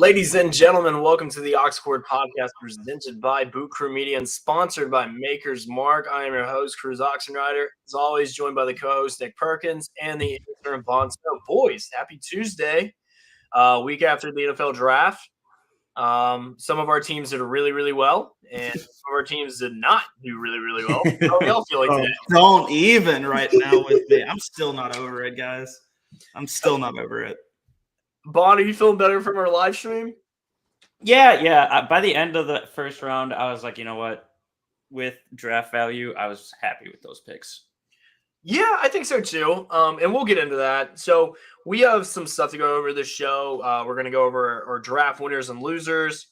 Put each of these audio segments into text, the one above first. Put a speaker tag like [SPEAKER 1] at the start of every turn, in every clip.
[SPEAKER 1] Ladies and gentlemen, welcome to the Oxcord Podcast presented by Boot Crew Media and sponsored by Maker's Mark. I am your host, Cruz Oxenrider. As always, joined by the co-host, Nick Perkins, and the intern, Bon Snow. Boys, happy Tuesday. Week after the NFL draft. Some of our teams did really, really well, and some of our teams did not do really, really well. How do y'all feel like today?
[SPEAKER 2] Don't even right now with me. I'm still not over it, guys. I'm still not over it.
[SPEAKER 1] Bon, are you feeling better from our live stream?
[SPEAKER 3] Yeah. By the end of the first round, I was like, you know what? With draft value, I was happy with those picks.
[SPEAKER 1] Yeah, I think so too. And we'll get into that. So we have some stuff to go over this show. We're going to go over our draft winners and losers,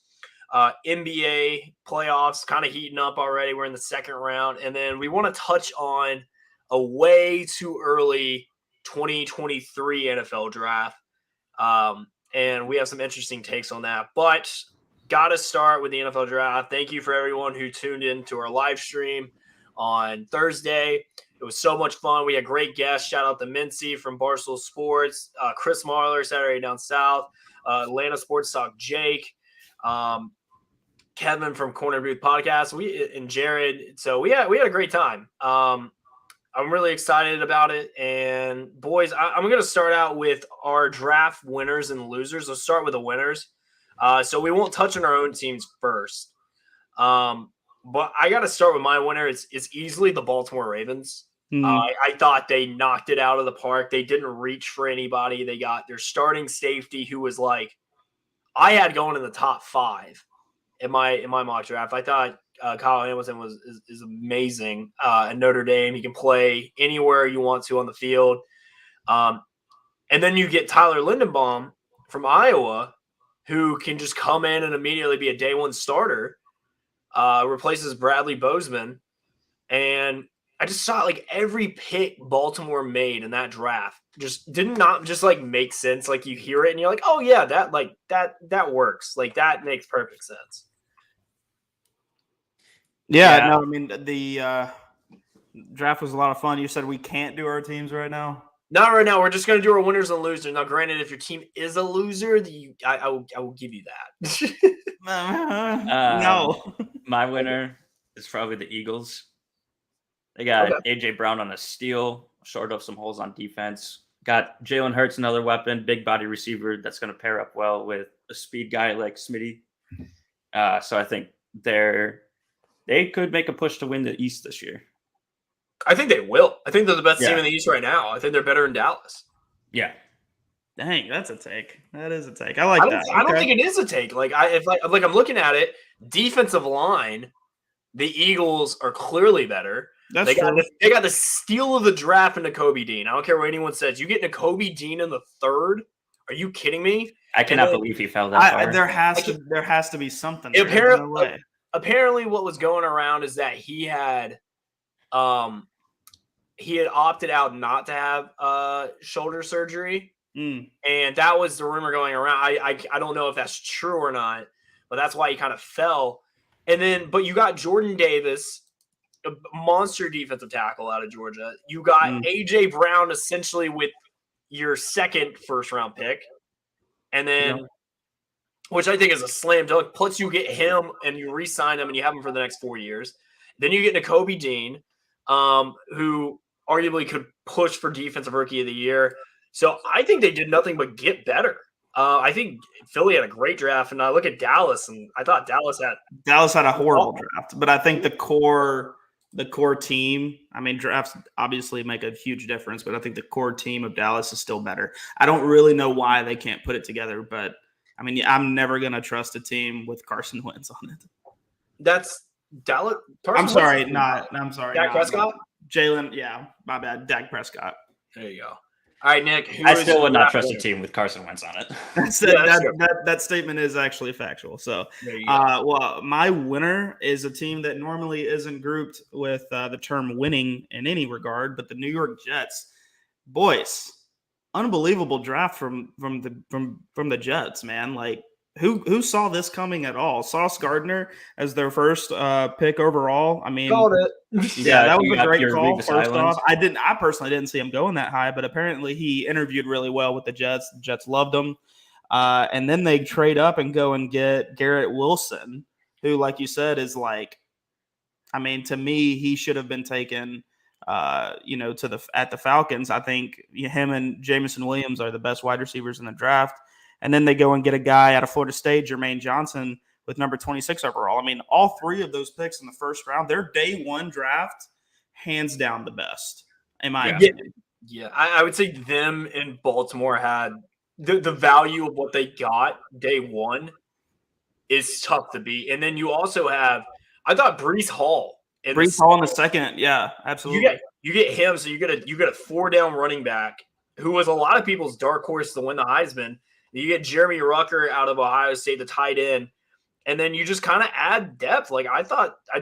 [SPEAKER 1] NBA playoffs kind of heating up already. We're in the second round. And then we want to touch on a way too early 2023 NFL draft. And we have some interesting takes on that, but got to start with the NFL draft. Thank you for everyone who tuned in to our live stream on Thursday. It was so much fun. We had great guests. Shout out to Mincy from Barstool Sports, Chris Marler, Saturday Down South, Atlanta Sports Talk, Jake, Kevin from Corner Booth Podcast, and Jared. So we had a great time. I'm really excited about it. And boys, I'm going to start out with our draft winners and losers. Let's start with the winners. So we won't touch on our own teams first. But I got to start with my winner. It's easily the Baltimore Ravens. I thought they knocked it out of the park. They didn't reach for anybody. They got their starting safety, who was like, I had going in the top 5 in my mock draft. I thought Kyle Hamilton is amazing at Notre Dame. He can play anywhere you want to on the field. And then you get Tyler Lindenbaum from Iowa, who can just come in and immediately be a day one starter, replaces Bradley Bozeman. And I just saw like every pick Baltimore made in that draft just did not just like make sense. Like you hear it and you're like, oh yeah, that works. Like that makes perfect sense.
[SPEAKER 2] Yeah, no, I mean, the draft was a lot of fun. You said we can't do our teams right now?
[SPEAKER 1] Not right now. We're just going to do our winners and losers. Now, granted, if your team is a loser, I will give you that.
[SPEAKER 2] No.
[SPEAKER 3] My winner is probably the Eagles. They got A.J. Brown on a steal, shored up some holes on defense. Got Jalen Hurts, another weapon, big body receiver that's going to pair up well with a speed guy like Smitty. So I think they could make a push to win the East this year.
[SPEAKER 1] I think they will. I think they're the best team in the East right now. I think they're better than Dallas.
[SPEAKER 3] Yeah.
[SPEAKER 2] Dang, that's a take. That is a take. I like that.
[SPEAKER 1] I don't think it is a take. Like I'm looking at it, defensive line, the Eagles are clearly better. They got the steal of the draft in Nakobe Dean. I don't care what anyone says. You get Nakobe Dean in the 3rd. Are you kidding me?
[SPEAKER 3] I cannot believe he fell that far.
[SPEAKER 2] There has to be something.
[SPEAKER 1] Apparently, what was going around is that he had opted out not to have shoulder surgery, and that was the rumor going around. I don't know if that's true or not, but that's why he kind of fell. And then, but you got Jordan Davis, a monster defensive tackle out of Georgia. You got A.J. Brown essentially with your second first-round pick, and then which I think is a slam dunk. Plus, you get him and you re-sign him and you have him for the next 4 years. Then you get Nakobe Dean, who arguably could push for Defensive Rookie of the Year. So I think they did nothing but get better. I think Philly had a great draft, and I look at Dallas, and I thought Dallas had
[SPEAKER 2] a horrible draft. But I think the core team, I mean, drafts obviously make a huge difference, but I think the core team of Dallas is still better. I don't really know why they can't put it together, but I mean, I'm never going to trust a team with Carson Wentz on it.
[SPEAKER 1] That's Dallas.
[SPEAKER 2] I'm sorry.
[SPEAKER 1] Dak Prescott?
[SPEAKER 2] Jalen. Yeah, my bad. Dak Prescott.
[SPEAKER 1] There you go. All right, Nick.
[SPEAKER 3] I still would not trust a team with Carson Wentz on it.
[SPEAKER 2] That statement is actually factual. So, well, my winner is a team that normally isn't grouped with the term winning in any regard, but the New York Jets. Boys, unbelievable draft from the Jets, man. Like, who saw this coming at all? Sauce Gardner as their first pick overall. I mean,
[SPEAKER 1] called it.
[SPEAKER 2] Yeah, that was a great call. First off, I personally didn't see him going that high, but apparently he interviewed really well with the Jets. The Jets loved him. And then they trade up and go and get Garrett Wilson, who, like you said, is like, I mean, to me, he should have been taken, at the Falcons. I think him and Jameson Williams are the best wide receivers in the draft. And then they go and get a guy out of Florida State, Jermaine Johnson, with number 26 overall. I mean, all three of those picks in the first round, their day one draft, hands down the best, in my opinion.
[SPEAKER 1] Yeah, I would say them in Baltimore had the value of what they got day one is tough to beat. And then you also have, I thought Breece Hall.
[SPEAKER 2] Breece Hall in the second, yeah, absolutely.
[SPEAKER 1] You get him, so you get a 4-down running back who was a lot of people's dark horse to win the Heisman. You get Jeremy Rucker out of Ohio State, the tight end, and then you just kind of add depth. Like I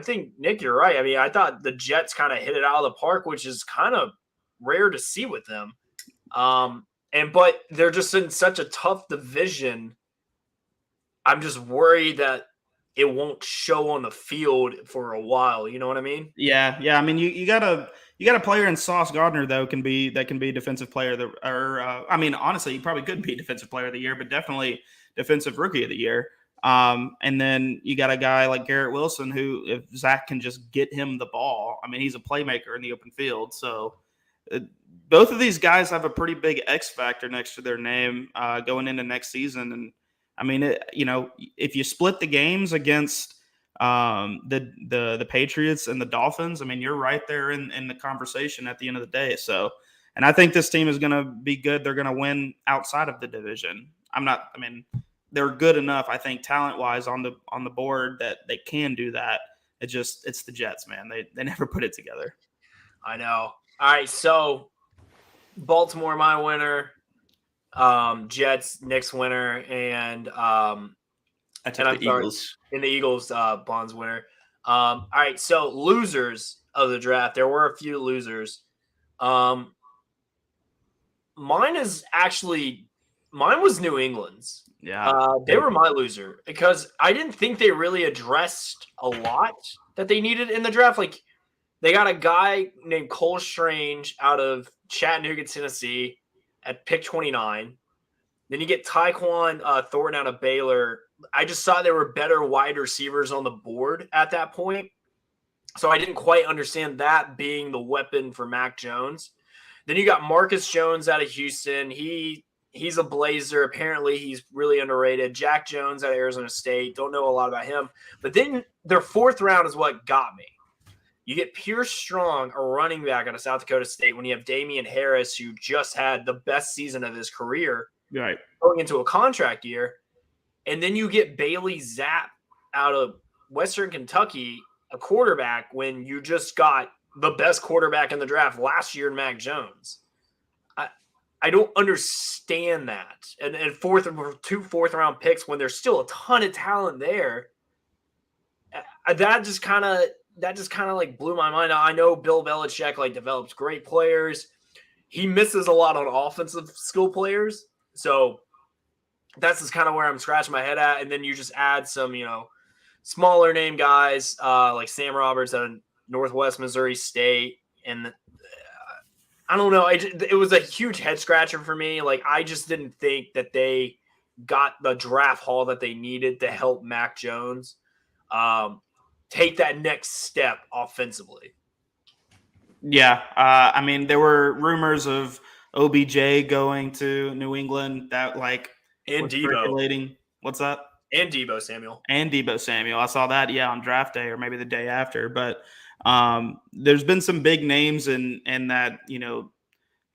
[SPEAKER 1] think Nick, you're right. I mean, I thought the Jets kind of hit it out of the park, which is kind of rare to see with them. But they're just in such a tough division. I'm just worried that it won't show on the field for a while. You know what I mean?
[SPEAKER 2] Yeah. I mean, you got a player in Sauce Gardner though can be defensive player honestly, he probably could be defensive player of the year, but definitely defensive rookie of the year. And then you got a guy like Garrett Wilson who, if Zach can just get him the ball, I mean, he's a playmaker in the open field. So both of these guys have a pretty big X factor next to their name going into next season. And I mean, if you split the games against the Patriots and the Dolphins, I mean, you're right there in the conversation at the end of the day. So, and I think this team is going to be good. They're going to win outside of the division. They're good enough, I think, talent-wise on the board that they can do that. It's the Jets, man. They never put it together.
[SPEAKER 1] I know. All right, so Baltimore, my winner. Jets, Knicks winner, and
[SPEAKER 3] I took the Eagles.
[SPEAKER 1] In the Eagles, Bonds winner. All right, so losers of the draft. There were a few losers. Mine was New England's.
[SPEAKER 2] Yeah.
[SPEAKER 1] They were my loser because I didn't think they really addressed a lot that they needed in the draft. Like, they got a guy named Cole Strange out of Chattanooga, Tennessee at pick 29. Then you get Tyquan Thornton out of Baylor. I just thought there were better wide receivers on the board at that point. So I didn't quite understand that being the weapon for Mac Jones. Then you got Marcus Jones out of Houston. He's a Blazer. Apparently, he's really underrated. Jack Jones out of Arizona State. Don't know a lot about him. But then their fourth round is what got me. You get Pierce Strong, a running back out of South Dakota State, when you have Damian Harris, who just had the best season of his career,
[SPEAKER 2] right,
[SPEAKER 1] going into a contract year. And then you get Bailey Zapp out of Western Kentucky, a quarterback, when you just got the best quarterback in the draft last year in Mac Jones. I don't understand that. And two fourth round picks when there's still a ton of talent there. That just kind of like blew my mind. I know Bill Belichick like develops great players. He misses a lot on offensive skill players. So that's just kind of where I'm scratching my head at. And then you just add some, smaller name guys like Sam Roberts out of Northwest Missouri State. And I don't know. It was a huge head scratcher for me. Like, I just didn't think that they got the draft haul that they needed to help Mac Jones take that next step offensively.
[SPEAKER 2] Yeah. There were rumors of OBJ going to New England that
[SPEAKER 1] and Debo.
[SPEAKER 2] Circulating. What's that?
[SPEAKER 1] And Debo Samuel.
[SPEAKER 2] I saw that, on draft day or maybe the day after. But there's been some big names in that,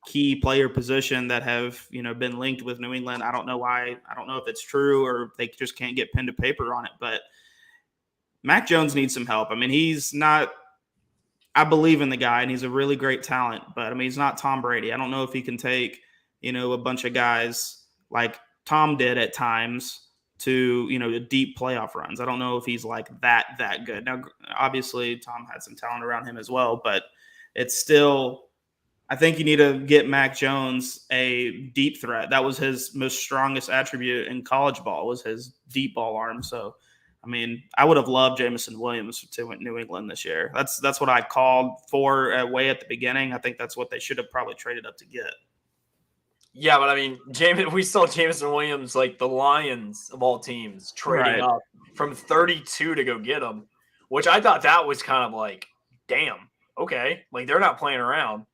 [SPEAKER 2] key player position that have, been linked with New England. I don't know why. I don't know if it's true or they just can't get pen to paper on it. But Mac Jones needs some help. He's not – I believe in the guy, and he's a really great talent. But, he's not Tom Brady. I don't know if he can take, a bunch of guys like Tom did at times to, deep playoff runs. I don't know if he's like that good. Now, obviously, Tom had some talent around him as well, but it's still – I think you need to get Mac Jones a deep threat. That was his most strongest attribute in college ball, was his deep ball arm. So, I would have loved Jameson Williams to New England this year. That's what I called for way at the beginning. I think that's what they should have probably traded up to get.
[SPEAKER 1] Yeah, but I mean, we saw Jameson Williams, like the Lions of all teams, trading up from 32 to go get him, which I thought that was kind of like, damn, okay, like they're not playing around.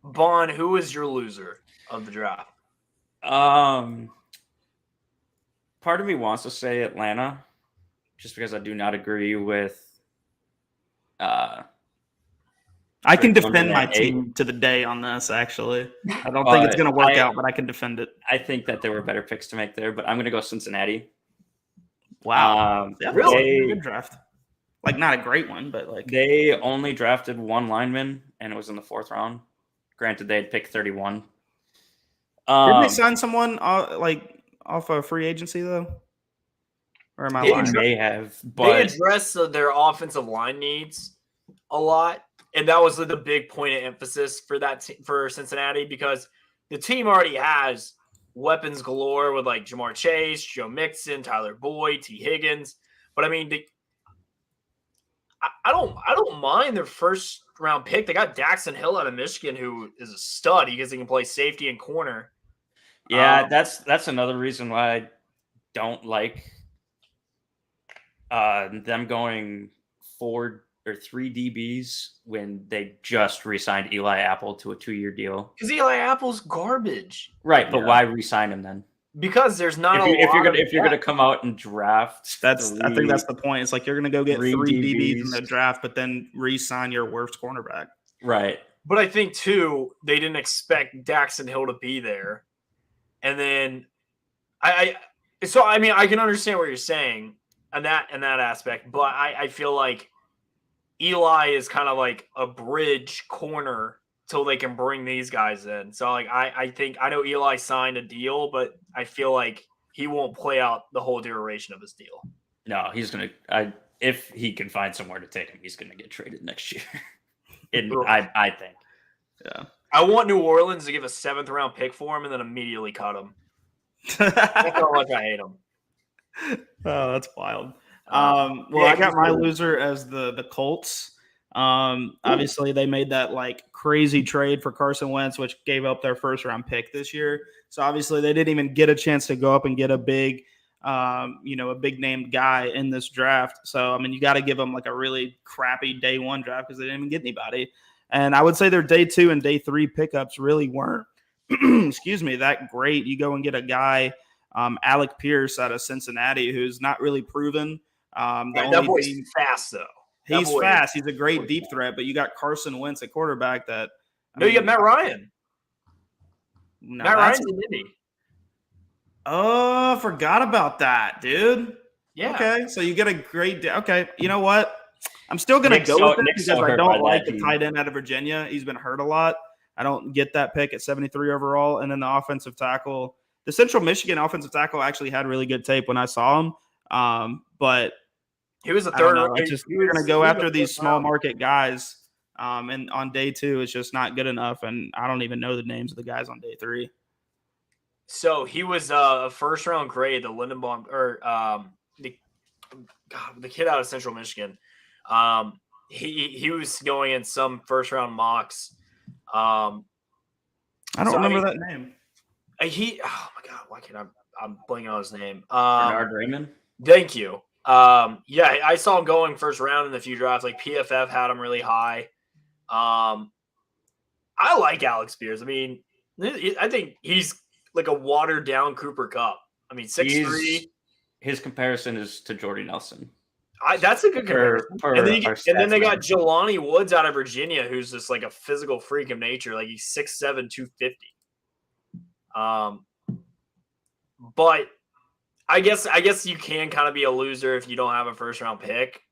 [SPEAKER 1] Vaughn, who is your loser of the draft?
[SPEAKER 3] Part of me wants to say Atlanta, just because I do not agree with.
[SPEAKER 2] I can defend my team to the day on this. Actually, I don't think it's going to work out, but I can defend it.
[SPEAKER 3] I think that there were better picks to make there, but I'm going to go Cincinnati.
[SPEAKER 2] Wow, really good draft. Like not a great one, but like
[SPEAKER 3] they only drafted one lineman, and it was in the 4th round. Granted, they had picked 31.
[SPEAKER 2] Didn't they sign someone like off a free agency though? Or am I lying?
[SPEAKER 3] They may have, but
[SPEAKER 1] they addressed their offensive line needs a lot. And that was the big point of emphasis for for Cincinnati, because the team already has weapons galore with like Jamar Chase, Joe Mixon, Tyler Boyd, T. Higgins. But I mean, I don't mind their first round pick. They got Daxton Hill out of Michigan, who is a stud because he can play safety and corner.
[SPEAKER 3] Yeah, that's another reason why I don't like them going 4 or 3 DBs when they just re-signed Eli Apple to a 2-year deal.
[SPEAKER 1] Because Eli Apple's garbage.
[SPEAKER 3] Right, but why re-sign him then?
[SPEAKER 1] Because there's not
[SPEAKER 3] if you're gonna come out and draft.
[SPEAKER 2] I think that's the point. It's like you're gonna go get 3 DBs in the draft, but then re-sign your worst cornerback.
[SPEAKER 3] Right.
[SPEAKER 1] But I think too, they didn't expect Daxton Hill to be there. And then I mean I can understand what you're saying in that aspect, but I feel like Eli is kind of like a bridge corner till they can bring these guys in. So like I think I know Eli signed a deal, but I feel like he won't play out the whole duration of his deal.
[SPEAKER 3] No, he's gonna. If he can find somewhere to take him, he's gonna get traded next year. I think.
[SPEAKER 2] Yeah.
[SPEAKER 1] I want New Orleans to give a 7th round pick for him and then immediately cut him. That's how much I hate him.
[SPEAKER 2] Oh, that's wild. Well, I got my loser as the Colts. Obviously they made that like crazy trade for Carson Wentz, which gave up their 1st round pick this year. So obviously they didn't even get a chance to go up and get a big, a big named guy in this draft. So, I mean, you got to give them like a really crappy day 1 draft because they didn't even get anybody. And I would say their day 2 and day 3 pickups really weren't, that great. You go and get a guy, Alec Pierce out of Cincinnati, who's not really proven.
[SPEAKER 1] That boy's fast, though.
[SPEAKER 2] He's fast. He's a great deep threat, but you got Carson Wentz at quarterback that –
[SPEAKER 1] you got Matt Ryan.
[SPEAKER 2] No,
[SPEAKER 1] Matt Ryan's in Indy.
[SPEAKER 2] Oh, forgot about that, dude.
[SPEAKER 1] Yeah.
[SPEAKER 2] Okay, so you get a great – okay, you know what? I'm still going to go with it because I don't like the tight end out of Virginia. He's been hurt a lot. I don't get that pick at 73 overall. And then the offensive tackle – the Central Michigan offensive tackle actually had really good tape when I saw him. But
[SPEAKER 1] he was a third.
[SPEAKER 2] You're going to go after these small market guys. And on day 2, it's just not good enough. And I don't even know the names of the guys on day 3.
[SPEAKER 1] So he was a 1st round grade, the Lindenbaum or the kid out of Central Michigan. He was going in some 1st round mocks. I
[SPEAKER 2] don't remember that name.
[SPEAKER 1] Oh my God, why can't I'm blanking on his name?
[SPEAKER 3] Bernard Raymond.
[SPEAKER 1] Thank you. Yeah, I saw him going 1st round in a few drafts. Like PFF had him really high. I like Alex Pierce. I mean, I think he's like a watered down Cooper Kupp. I mean, 6'3".
[SPEAKER 3] His comparison is to Jordy Nelson.
[SPEAKER 1] That's a good comparison. And then they got Jelani Woods out of Virginia, who's just like a physical freak of nature. Like he's 6'7", 250. But I guess you can kind of be a loser if you don't have a 1st round pick.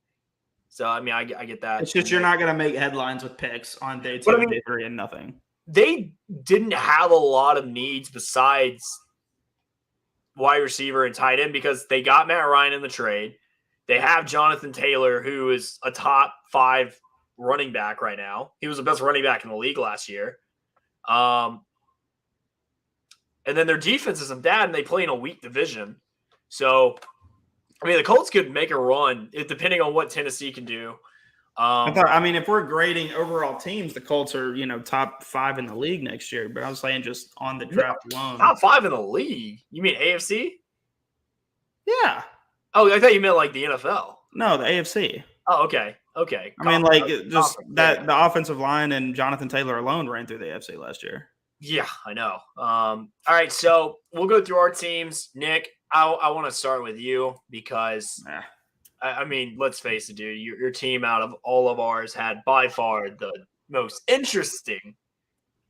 [SPEAKER 1] So I mean, I get that.
[SPEAKER 2] It's just you're not going to make headlines with picks on day 2 and day 3 and nothing.
[SPEAKER 1] They didn't have a lot of needs besides wide receiver and tight end because they got Matt Ryan in the trade. They have Jonathan Taylor, who is a top 5 running back right now. He was the best running back in the league last year. And then their defense isn't bad, and they play in a weak division. So, I mean, the Colts could make a run depending on what Tennessee can do.
[SPEAKER 2] If we're grading overall teams, the Colts are, top 5 in the league next year. But I was saying just on the draft alone.
[SPEAKER 1] Top 5 in the league? You mean AFC?
[SPEAKER 2] Yeah.
[SPEAKER 1] Oh, I thought you meant like the NFL.
[SPEAKER 2] No, the AFC.
[SPEAKER 1] Oh, okay. Okay.
[SPEAKER 2] The offensive line and Jonathan Taylor alone ran through the AFC last year.
[SPEAKER 1] Yeah, I know. All right, so we'll go through our teams. Nick, I want to start with you because, let's face it, dude. Your team out of all of ours had by far the most interesting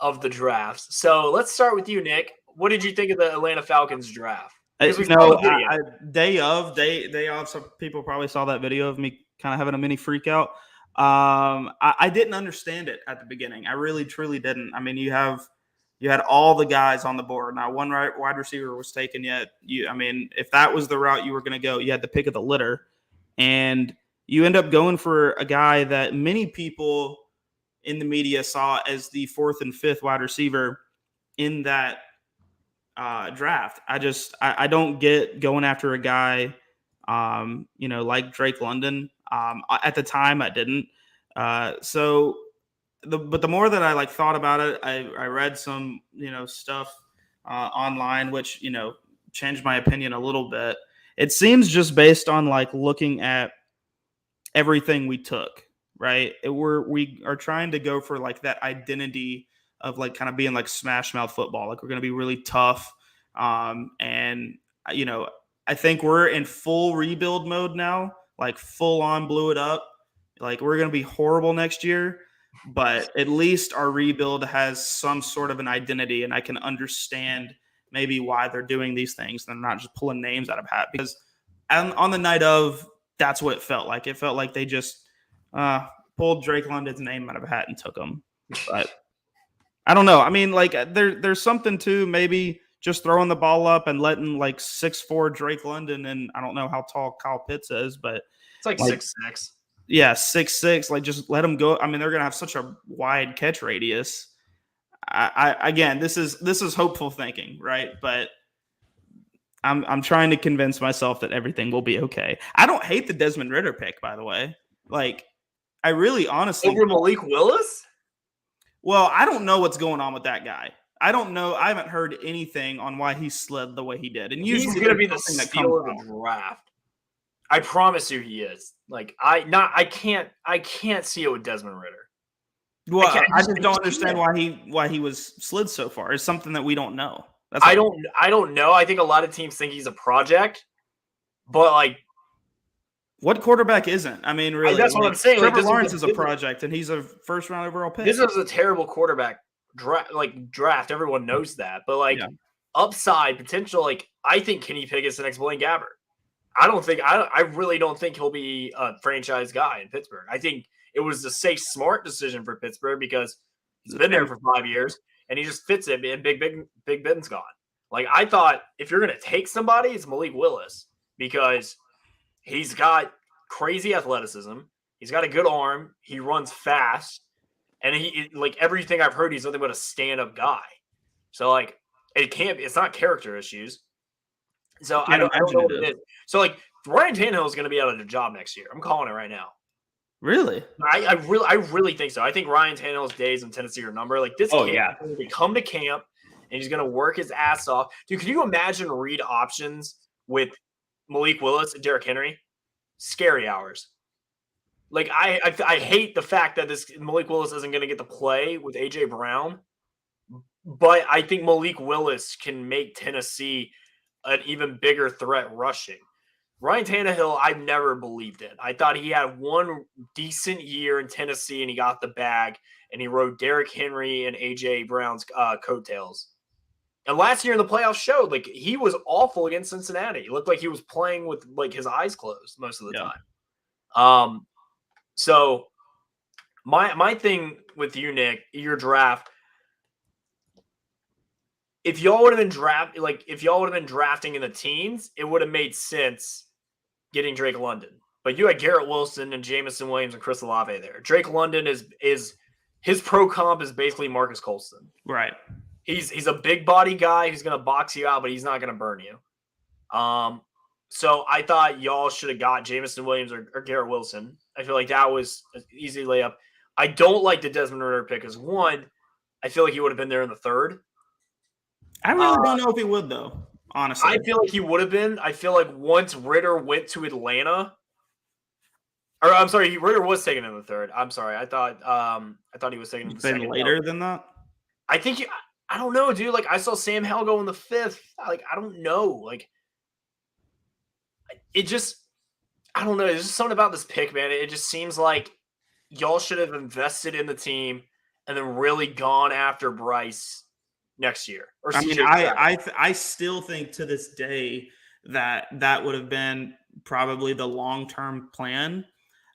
[SPEAKER 1] of the drafts. So let's start with you, Nick. What did you think of the Atlanta Falcons draft?
[SPEAKER 2] Day of, some people probably saw that video of me kind of having a mini freak out. I didn't understand it at the beginning. I really, truly didn't. You had all the guys on the board. Now, one wide receiver was taken yet. If that was the route you were going to go, you had the pick of the litter. And you end up going for a guy that many people in the media saw as the 4th and 5th wide receiver in that draft. I don't get going after a guy, like Drake London. At the time, I didn't. But the more that I thought about it, I read some, stuff online, which, changed my opinion a little bit. It seems just based on looking at everything we took, right? We are trying to go for that identity of kind of being smash mouth football. We're going to be really tough. And I think we're in full rebuild mode now, full on blew it up. We're going to be horrible next year. But at least our rebuild has some sort of an identity, and I can understand maybe why they're doing these things. They're not just pulling names out of hat, because on the night of, that's what it felt like. It felt like they just pulled Drake London's name out of a hat and took him. But I don't know. There's something to maybe just throwing the ball up and letting 6'4" Drake London, and I don't know how tall Kyle Pitts is, but
[SPEAKER 1] it's 6'6".
[SPEAKER 2] Yeah, 6'6". Just let them go. They're going to have such a wide catch radius. Again, this is hopeful thinking, right? But I'm trying to convince myself that everything will be okay. I don't hate the Desmond Ridder pick, by the way. I really honestly
[SPEAKER 1] over Malik Willis.
[SPEAKER 2] Well, I don't know what's going on with that guy. I don't know. I haven't heard anything on why he slid the way he did. And
[SPEAKER 1] he's going to be the steal of the draft. I promise you he is. I can't see it with Desmond Ridder.
[SPEAKER 2] Well, I just don't understand why he was slid so far. It's something that we don't know.
[SPEAKER 1] I don't know. I think a lot of teams think he's a project, but
[SPEAKER 2] what quarterback isn't? Really,
[SPEAKER 1] that's what I'm saying.
[SPEAKER 2] Trevor Lawrence is a project, and he's a first-round overall pick.
[SPEAKER 1] This is a terrible quarterback draft. Everyone knows that, but upside potential. I think Kenny Pickett's the next Blaine Gabbert. I really don't think he'll be a franchise guy in Pittsburgh. I think it was a safe, smart decision for Pittsburgh because he's been there for 5 years and he just fits it. And Big Ben's gone. I thought if you're going to take somebody, it's Malik Willis because he's got crazy athleticism. He's got a good arm. He runs fast, and everything I've heard, he's nothing but a stand-up guy. So it's not character issues. So I don't know what it is. So Ryan Tannehill is going to be out of the job next year. I'm calling it right now.
[SPEAKER 2] Really?
[SPEAKER 1] I really think so. I think Ryan Tannehill's days in Tennessee are numbered. He's going to come to camp and he's going to work his ass off. Dude, can you imagine read options with Malik Willis and Derrick Henry? Scary hours. I hate the fact that this Malik Willis isn't going to get to play with AJ Brown, but I think Malik Willis can make Tennessee an even bigger threat rushing. Ryan Tannehill, I've never believed it. I thought he had one decent year in Tennessee and he got the bag and he rode Derrick Henry and A.J. Brown's coattails. And last year in the playoffs showed he was awful against Cincinnati. He looked like he was playing with his eyes closed most of the time. So my thing with you, Nick, your draft, if y'all would have been drafting in the teens, it would have made sense getting Drake London. But you had Garrett Wilson and Jamison Williams and Chris Olave there. Drake London is his pro comp is basically Marcus Colston.
[SPEAKER 2] Right.
[SPEAKER 1] He's a big body guy who's going to box you out, but he's not going to burn you. So I thought y'all should have got Jamison Williams or Garrett Wilson. I feel like that was an easy layup. I don't like the Desmond Ritter pick because, one, I feel like he would have been there in the third.
[SPEAKER 2] I really don't know if he would, though, honestly.
[SPEAKER 1] I feel like he would have been. I feel like once Ritter went to Atlanta, or I'm sorry, Ritter was taken in the third. I'm sorry. I thought he was taken in the second.
[SPEAKER 2] Later than that?
[SPEAKER 1] I think I don't know, dude. Like, I saw Sam Howell go in the fifth. Like, I don't know. Like, it just, I don't know. There's just something about this pick, man. It just seems like y'all should have invested in the team and then really gone after Bryce next year. Or
[SPEAKER 2] I mean, I still think to this day that would have been probably the long-term plan.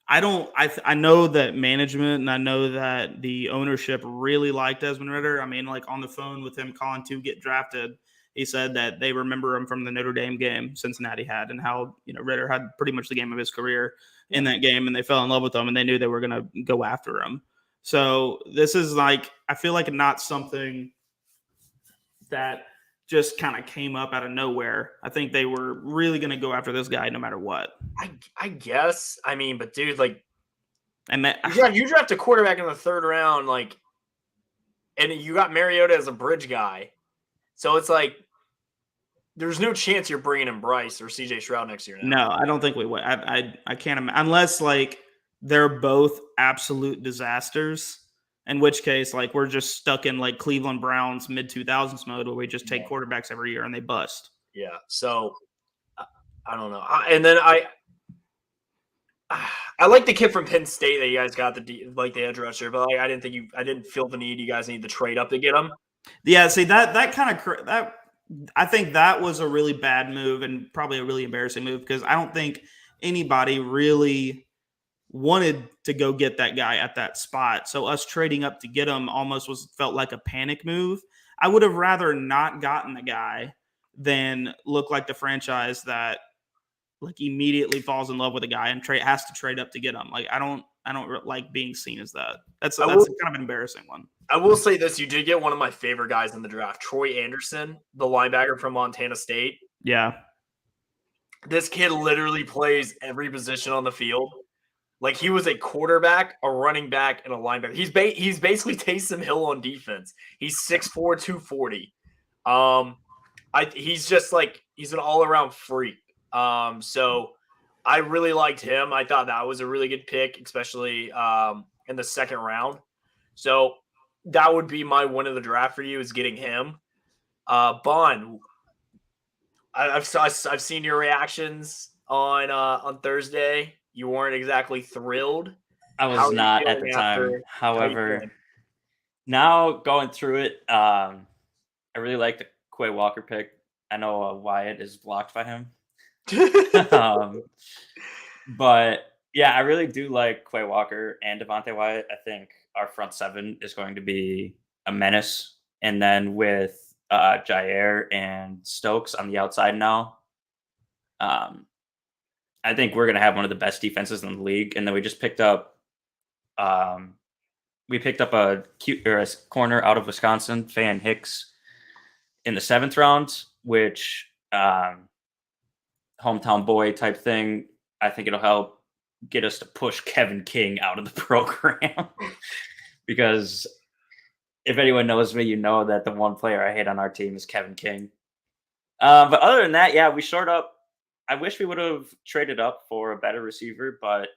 [SPEAKER 2] I know that management and I know that the ownership really liked Desmond Ritter. I mean, like on the phone with him calling to get drafted, he said that they remember him from the Notre Dame game Cincinnati had and how, Ritter had pretty much the game of his career in that game, and they fell in love with him and they knew they were going to go after him. So this is like, I feel like not something that just kind of came up out of nowhere. I think they were really going to go after this guy no matter what.
[SPEAKER 1] I guess. I mean, but dude, like,
[SPEAKER 2] and that
[SPEAKER 1] you draft a quarterback in the third round, like, and you got Mariota as a bridge guy, so it's like there's no chance you're bringing in Bryce or CJ Stroud next year.
[SPEAKER 2] No, I don't think we would. I can't imagine unless like they're both absolute disasters. In which case, like, we're just stuck in like Cleveland Browns mid-2000s mode where we just take quarterbacks every year and they bust.
[SPEAKER 1] Yeah. So I don't know. And then I like the kid from Penn State that you guys got the edge rusher, but like, I didn't feel the need. You guys need to trade up to get him.
[SPEAKER 2] Yeah. See that I think that was a really bad move and probably a really embarrassing move because I don't think anybody really wanted to go get that guy at that spot. So us trading up to get him almost felt like a panic move. I would have rather not gotten the guy than look like the franchise that like immediately falls in love with a guy and has to trade up to get him. Like I don't like being seen as that. That's kind of an embarrassing one.
[SPEAKER 1] I will say this: you did get one of my favorite guys in the draft, Troy Anderson, the linebacker from Montana State.
[SPEAKER 2] Yeah,
[SPEAKER 1] this kid literally plays every position on the field. Like he was a quarterback, a running back, and a linebacker. He's basically Taysom Hill on defense. He's 6'4", 240. He's just like he's an all-around freak. So I really liked him. I thought that was a really good pick, especially in the second round. So that would be my win of the draft for you is getting him. Bond, I've seen your reactions on Thursday. You weren't exactly thrilled.
[SPEAKER 3] I was not at the time. However, now going through it, I really like the Quay Walker pick. I know Wyatt is blocked by him. But yeah, I really do like Quay Walker and Devontae Wyatt. I think our front seven is going to be a menace. And then with Jair and Stokes on the outside now, I think we're going to have one of the best defenses in the league. And then we just picked up a corner out of Wisconsin, Fan Hicks, in the 7th round, which hometown boy type thing. I think it'll help get us to push Kevin King out of the program because if anyone knows me, you know that the one player I hate on our team is Kevin King. But other than that, yeah, we shored up. I wish we would have traded up for a better receiver, but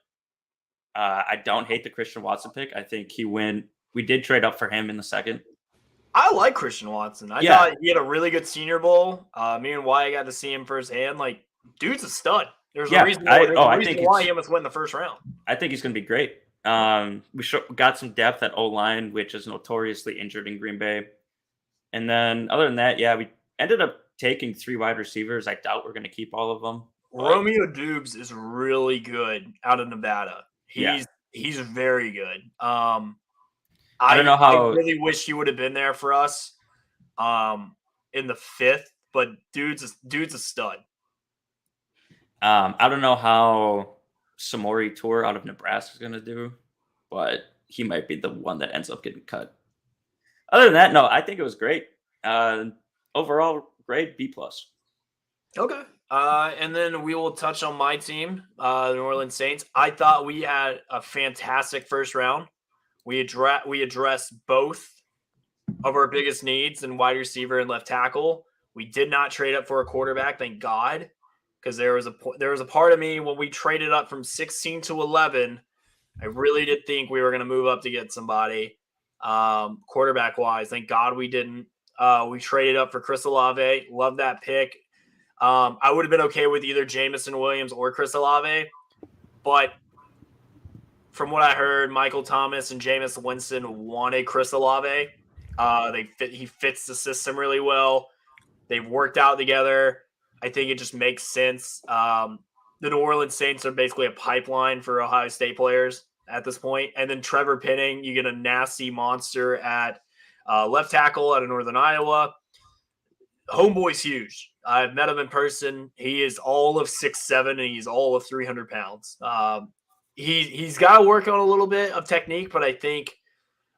[SPEAKER 3] I don't hate the Christian Watson pick. I think we did trade up for him in the second.
[SPEAKER 1] I like Christian Watson. I thought he had a really good Senior Bowl. Me and Wyatt got to see him firsthand. Like, dude's a stud. There's a reason why he almost went in the first round.
[SPEAKER 3] I think he's going to be great. We got some depth at O-line, which is notoriously injured in Green Bay. And then other than that, yeah, we ended up taking 3 wide receivers. I doubt we're going to keep all of them.
[SPEAKER 1] Romeo Dubes is really good out of Nevada. He's very good. I don't know how. I really wish he would have been there for us in the 5th, but dude's a stud.
[SPEAKER 3] I don't know how Samori Toure out of Nebraska is going to do, but he might be the one that ends up getting cut. Other than that, no, I think it was great. Overall, grade B+.
[SPEAKER 1] Okay. And then we will touch on my team, the New Orleans Saints. I thought we had a fantastic first round. We addressed both of our biggest needs in wide receiver and left tackle. We did not trade up for a quarterback, thank God, because there was a part of me when we traded up from 16 to 11. I really did think we were going to move up to get somebody quarterback wise. Thank God we didn't. We traded up for Chris Olave. Love that pick. I would have been okay with either Jamison Williams or Chris Olave, but from what I heard, Michael Thomas and Jameis Winston wanted Chris Olave. He fits the system really well. They've worked out together. I think it just makes sense. The New Orleans Saints are basically a pipeline for Ohio State players at this point. And then Trevor Penning, you get a nasty monster at left tackle out of Northern Iowa. Homeboy's huge. I've met him in person. He is all of 6'7", and he's all of 300 pounds. He's got to work on a little bit of technique, but I think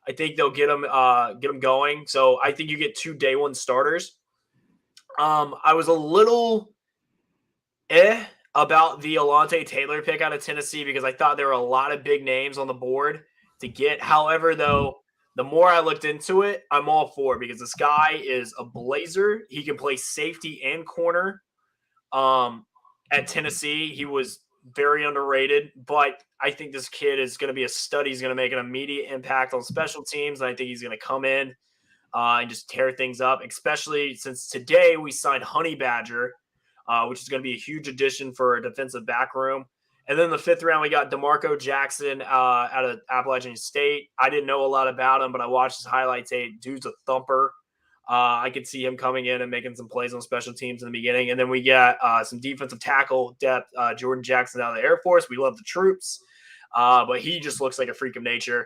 [SPEAKER 1] they'll get him going. So I think you get 2 day one starters. I was a little about the Alante Taylor pick out of Tennessee because I thought there were a lot of big names on the board to get. However, though, the more I looked into it, I'm all for it because this guy is a blazer. He can play safety and corner. At Tennessee, he was very underrated, but I think this kid is going to be a stud. He's going to make an immediate impact on special teams, and I think he's going to come in and just tear things up, especially since today we signed Honey Badger, which is going to be a huge addition for a defensive back room. And then the 5th round, we got Demarco Jackson out of Appalachian State. I didn't know a lot about him, but I watched his highlights. Hey, dude's a thumper. I could see him coming in and making some plays on special teams in the beginning. And then we got some defensive tackle depth. Jordan Jackson out of the Air Force. We love the troops, but he just looks like a freak of nature.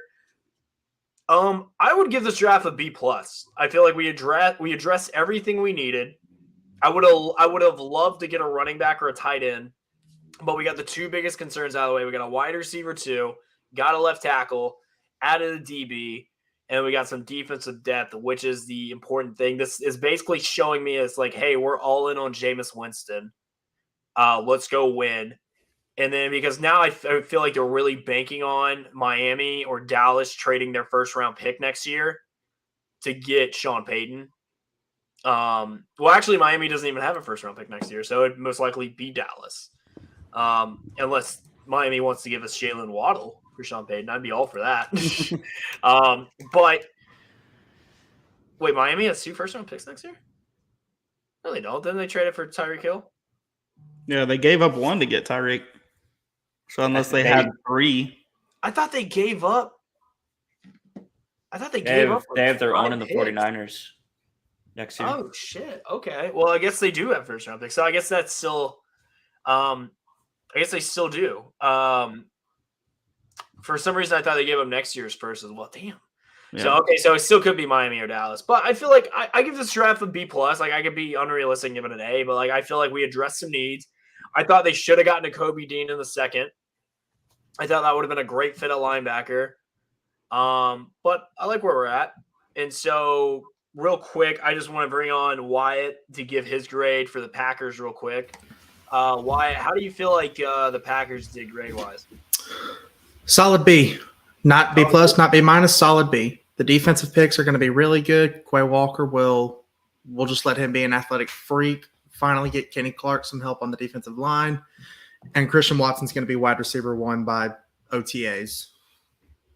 [SPEAKER 1] I would give this draft a B+. I feel like we addressed everything we needed. I would have loved to get a running back or a tight end, but we got the 2 biggest concerns out of the way. We got a wide receiver 2, got a left tackle, added a DB, and we got some defensive depth, which is the important thing. This is basically showing me it's like, hey, we're all in on Jameis Winston. Let's go win. And then because now I feel like they're really banking on Miami or Dallas trading their first-round pick next year to get Sean Payton. Well, actually, Miami doesn't even have a first-round pick next year, so it'd most likely be Dallas. Unless Miami wants to give us Jalen Waddle for Sean Payton. I'd be all for that. But wait, Miami has 2 first-round picks next year? No, they don't. Didn't they trade it for Tyreek Hill?
[SPEAKER 2] Yeah, they gave up 1 to get Tyreek. So unless they had 3.
[SPEAKER 1] I thought they gave up.
[SPEAKER 3] They have their own in the 49ers next year.
[SPEAKER 1] Oh, shit. Okay. Well, I guess they do have first-round picks. So I guess that's still I guess they still do. For some reason, I thought they gave up next year's first as well. Damn. Yeah. So, okay, so it still could be Miami or Dallas. But I feel like I give this draft a B+. Like, I could be unrealistic and give it an A, but, like, I feel like we addressed some needs. I thought they should have gotten a Kobe Dean in the 2nd. I thought that would have been a great fit at linebacker. But I like where we're at. And so, real quick, I just want to bring on Wyatt to give his grade for the Packers real quick. Wyatt, how do you feel like the Packers did grade-wise?
[SPEAKER 4] Solid B. Not B+, not B-, solid B. The defensive picks are going to be really good. Quay Walker we'll just let him be an athletic freak. Finally get Kenny Clark some help on the defensive line. And Christian Watson's going to be wide receiver 1 by OTAs.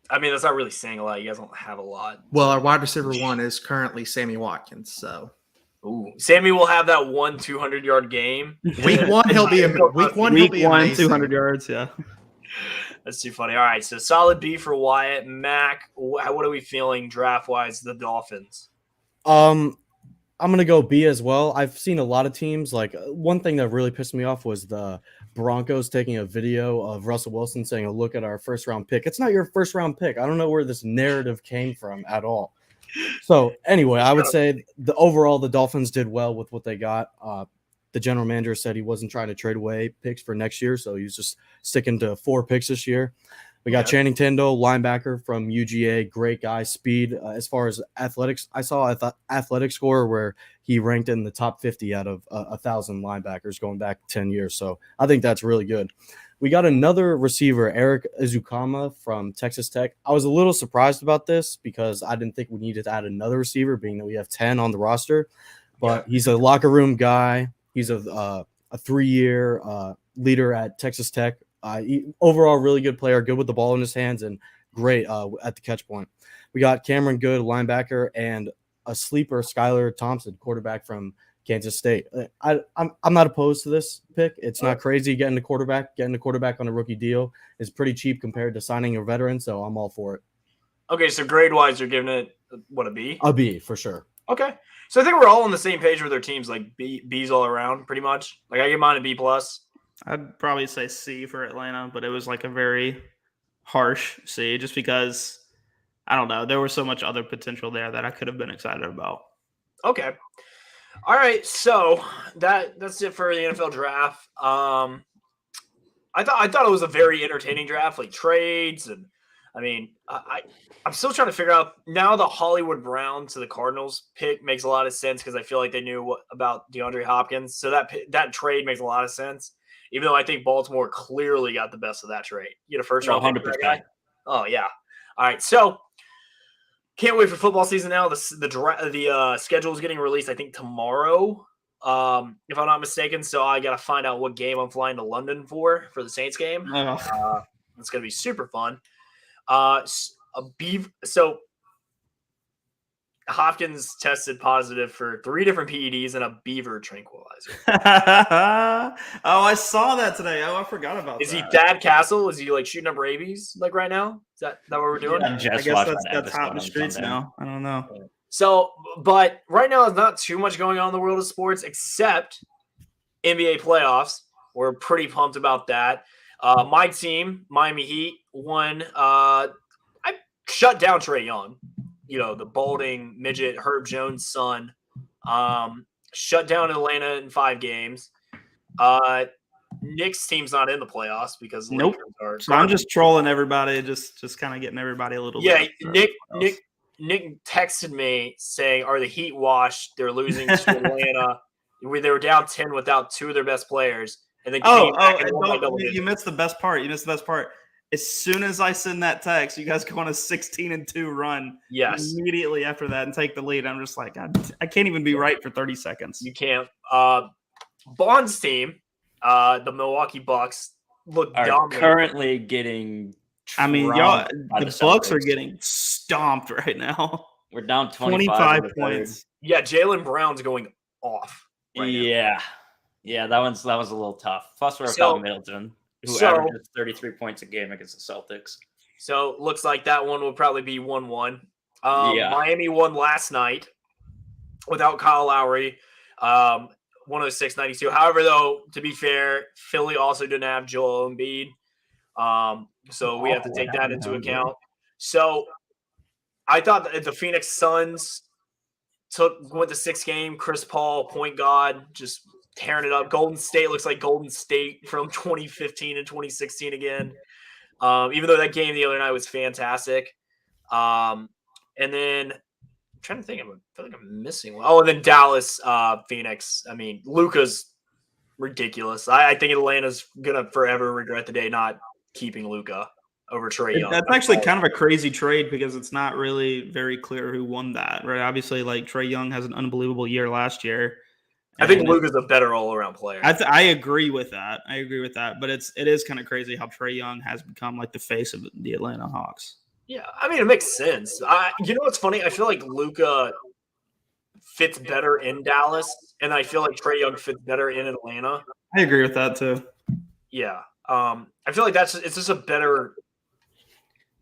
[SPEAKER 1] I mean, that's not really saying a lot. You guys don't have a lot.
[SPEAKER 4] Well, our wide receiver 1 is currently Sammy Watkins, so.
[SPEAKER 1] Ooh, Sammy will have that 1 200-yard game.
[SPEAKER 4] Week 1, he'll be amazing.
[SPEAKER 2] 200 yards, yeah.
[SPEAKER 1] That's too funny. All right, so solid B for Wyatt. Mac, what are we feeling draft-wise, the Dolphins?
[SPEAKER 5] I'm going to go B as well. I've seen a lot of teams. Like, one thing that really pissed me off was the Broncos taking a video of Russell Wilson saying, "Oh, look at our first-round pick." It's not your first-round pick. I don't know where this narrative came from at all. So, anyway, I would say the Dolphins did well with what they got. The general manager said he wasn't trying to trade away picks for next year, so he was just sticking to 4 picks this year. We got Channing Tindall, linebacker from UGA, great guy, speed. As far as athletics, I saw an athletic score where he ranked in the top 50 out of 1,000 linebackers going back 10 years. So I think that's really good. We got another receiver, Eric Izukama from Texas Tech. I was a little surprised about this because I didn't think we needed to add another receiver, being that we have 10 on the roster. But he's a locker room guy. He's a 3-year leader at Texas Tech. Overall, really good player, good with the ball in his hands, and great at the catch point. We got Cameron Good, linebacker, and a sleeper, Skylar Thompson, quarterback from Kansas State. I'm not opposed to this pick. It's not crazy getting a quarterback on a rookie deal is pretty cheap compared to signing a veteran, so I'm all for it.
[SPEAKER 1] Okay, so grade-wise, you're giving it, what, a B?
[SPEAKER 5] A B, for sure.
[SPEAKER 1] Okay. So I think we're all on the same page with our teams, like B's all around, pretty much. Like, I give mine a B+.
[SPEAKER 2] I'd probably say C for Atlanta, but it was like a very harsh C just because, I don't know, there was so much other potential there that I could have been excited about.
[SPEAKER 1] Okay. All right, so that's it for the NFL draft. I thought it was a very entertaining draft, like trades, and I mean, I'm still trying to figure out now the Hollywood Brown to the Cardinals pick makes a lot of sense because I feel like they knew about DeAndre Hopkins, so that trade makes a lot of sense. Even though I think Baltimore clearly got the best of that trade. You get a first round pick for that guy? Oh yeah. All right, so can't wait for football season now. The schedule is getting released, I think, tomorrow, if I'm not mistaken. So I got to find out what game I'm flying to London for the Saints game. It's going to be super fun. So Hopkins tested positive for 3 different PEDs and a beaver tranquilizer.
[SPEAKER 2] Oh, I saw that today. Oh, I forgot about that.
[SPEAKER 1] Is he Thad Castle? Is he like shooting up rabies like right now? Is that what we're doing?
[SPEAKER 2] I guess that's hot in the streets now. I don't know.
[SPEAKER 1] So, but right now, there's not too much going on in the world of sports except NBA playoffs. We're pretty pumped about that. My team, Miami Heat, won. I shut down Trae Young. You know, the balding midget Herb Jones' son, shut down Atlanta in 5 games. Knicks team's not in the playoffs because
[SPEAKER 2] nope. So I'm just trolling everybody, just kind of getting everybody a little bit.
[SPEAKER 1] Yeah, Nick texted me saying, "Are the Heat washed? They're losing to Atlanta. They were down 10 without 2 of their best players." And then
[SPEAKER 2] you missed the best part. As soon as I send that text, you guys go on a 16-2 run.
[SPEAKER 1] Yes.
[SPEAKER 2] Immediately after that and take the lead. I'm just like, I can't even be right for 30 seconds.
[SPEAKER 1] You can't. Bond's team, the Milwaukee Bucks, look dominant.
[SPEAKER 3] Currently getting.
[SPEAKER 2] Y'all, the Bucks are getting stomped right now.
[SPEAKER 3] We're down 25
[SPEAKER 2] points.
[SPEAKER 1] Yeah, Jaylen Brown's going off. Right now.
[SPEAKER 3] Yeah, that was a little tough. Plus, we're without Middleton, who averages 33 points a game against the Celtics.
[SPEAKER 1] So looks like that one will probably be 1-1. Miami won last night without Kyle Lowry, 106-92. However, though, to be fair, Philly also didn't have Joel Embiid. So we have to take that into account. So I thought that the Phoenix Suns went the 6th game. Chris Paul, point guard, just tearing it up. Golden State looks like Golden State from 2015 and 2016 again. Even though that game the other night was fantastic. And then I'm trying to think. I feel like I'm missing one. Oh, and then Dallas, Phoenix. I mean, Luka's ridiculous. I think Atlanta's gonna forever regret the day not keeping Luka over Trae Young.
[SPEAKER 2] That's actually kind of a crazy trade because it's not really very clear who won that, right? Obviously, like Trae Young has an unbelievable year last year.
[SPEAKER 1] I think Luka's a better all-around player.
[SPEAKER 2] I agree with that. But it is kind of crazy how Trae Young has become like the face of the Atlanta Hawks.
[SPEAKER 1] Yeah, I mean, it makes sense. You know what's funny? I feel like Luka fits better in Dallas, and I feel like Trae Young fits better in Atlanta.
[SPEAKER 2] I agree with that too.
[SPEAKER 1] Yeah, I feel like it's just a better.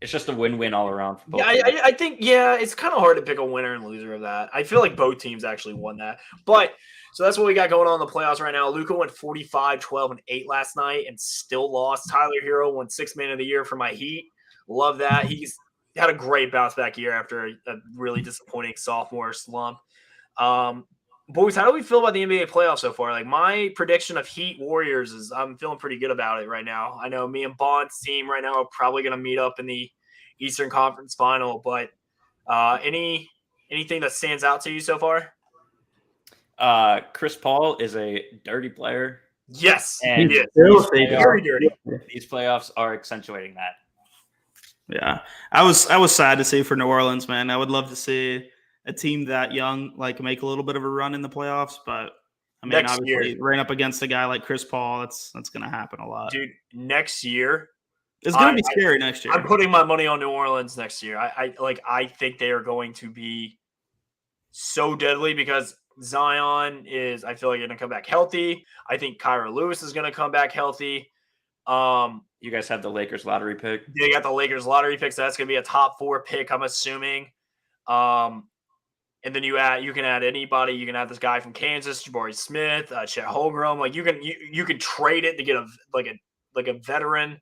[SPEAKER 3] It's just a win-win all around. For both
[SPEAKER 1] I think it's kind of hard to pick a winner and loser of that. I feel like both teams actually won that, but. So that's what we got going on in the playoffs right now. Luka went 45, 12, and 8 last night and still lost. Tyler Hero won 6th man of the year for my Heat. Love that. He's had a great bounce back year after a really disappointing sophomore slump. Boys, how do we feel about the NBA playoffs so far? Like my prediction of Heat Warriors is I'm feeling pretty good about it right now. I know me and Bond's team right now are probably going to meet up in the Eastern Conference Final, but anything that stands out to you so far?
[SPEAKER 3] Chris Paul is a dirty player.
[SPEAKER 1] Yes,
[SPEAKER 3] And
[SPEAKER 1] he is.
[SPEAKER 3] Very
[SPEAKER 1] dirty.
[SPEAKER 3] These playoffs are accentuating that.
[SPEAKER 2] Yeah, I was sad to see for New Orleans, man. I would love to see a team that young like make a little bit of a run in the playoffs, but I mean,
[SPEAKER 1] Next
[SPEAKER 2] obviously,
[SPEAKER 1] year.
[SPEAKER 2] ran up against a guy like Chris Paul, that's going to happen a lot.
[SPEAKER 1] Dude, next year
[SPEAKER 2] It's going to be scary next year.
[SPEAKER 1] I'm putting my money on New Orleans next year. I think they are going to be so deadly because Zion is, I feel like, going to come back healthy. I think Kyra Lewis is going to come back healthy.
[SPEAKER 3] You guys have the Lakers lottery pick.
[SPEAKER 1] They got the Lakers lottery pick, so that's going to be a top 4 pick, I'm assuming. And then you can add anybody. You can add this guy from Kansas, Jabari Smith, Chet Holmgren. Like you can trade it to get a veteran.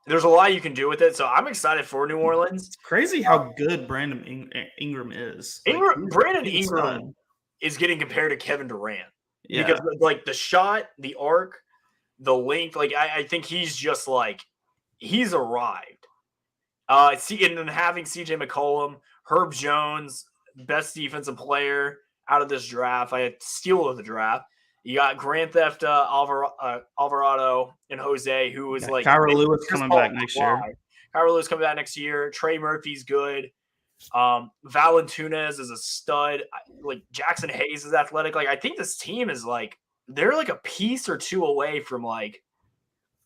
[SPEAKER 1] There's a lot you can do with it, so I'm excited for New Orleans.
[SPEAKER 2] It's crazy how good Brandon Ingram is.
[SPEAKER 1] Brandon Ingram is getting compared to Kevin Durant because like the shot, the arc, the length. Like I think he's just like he's arrived. And then having CJ McCollum, Herb Jones, best defensive player out of this draft. I had steal of the draft. You got Grand Theft Alvarado and Jose, who was like
[SPEAKER 2] Kyra Lewis coming back next year.
[SPEAKER 1] Kyra Lewis coming back next year. Trey Murphy's good. Valentunas is a stud. Like Jackson Hayes is athletic. Like I think this team is like they're like a piece or two away from like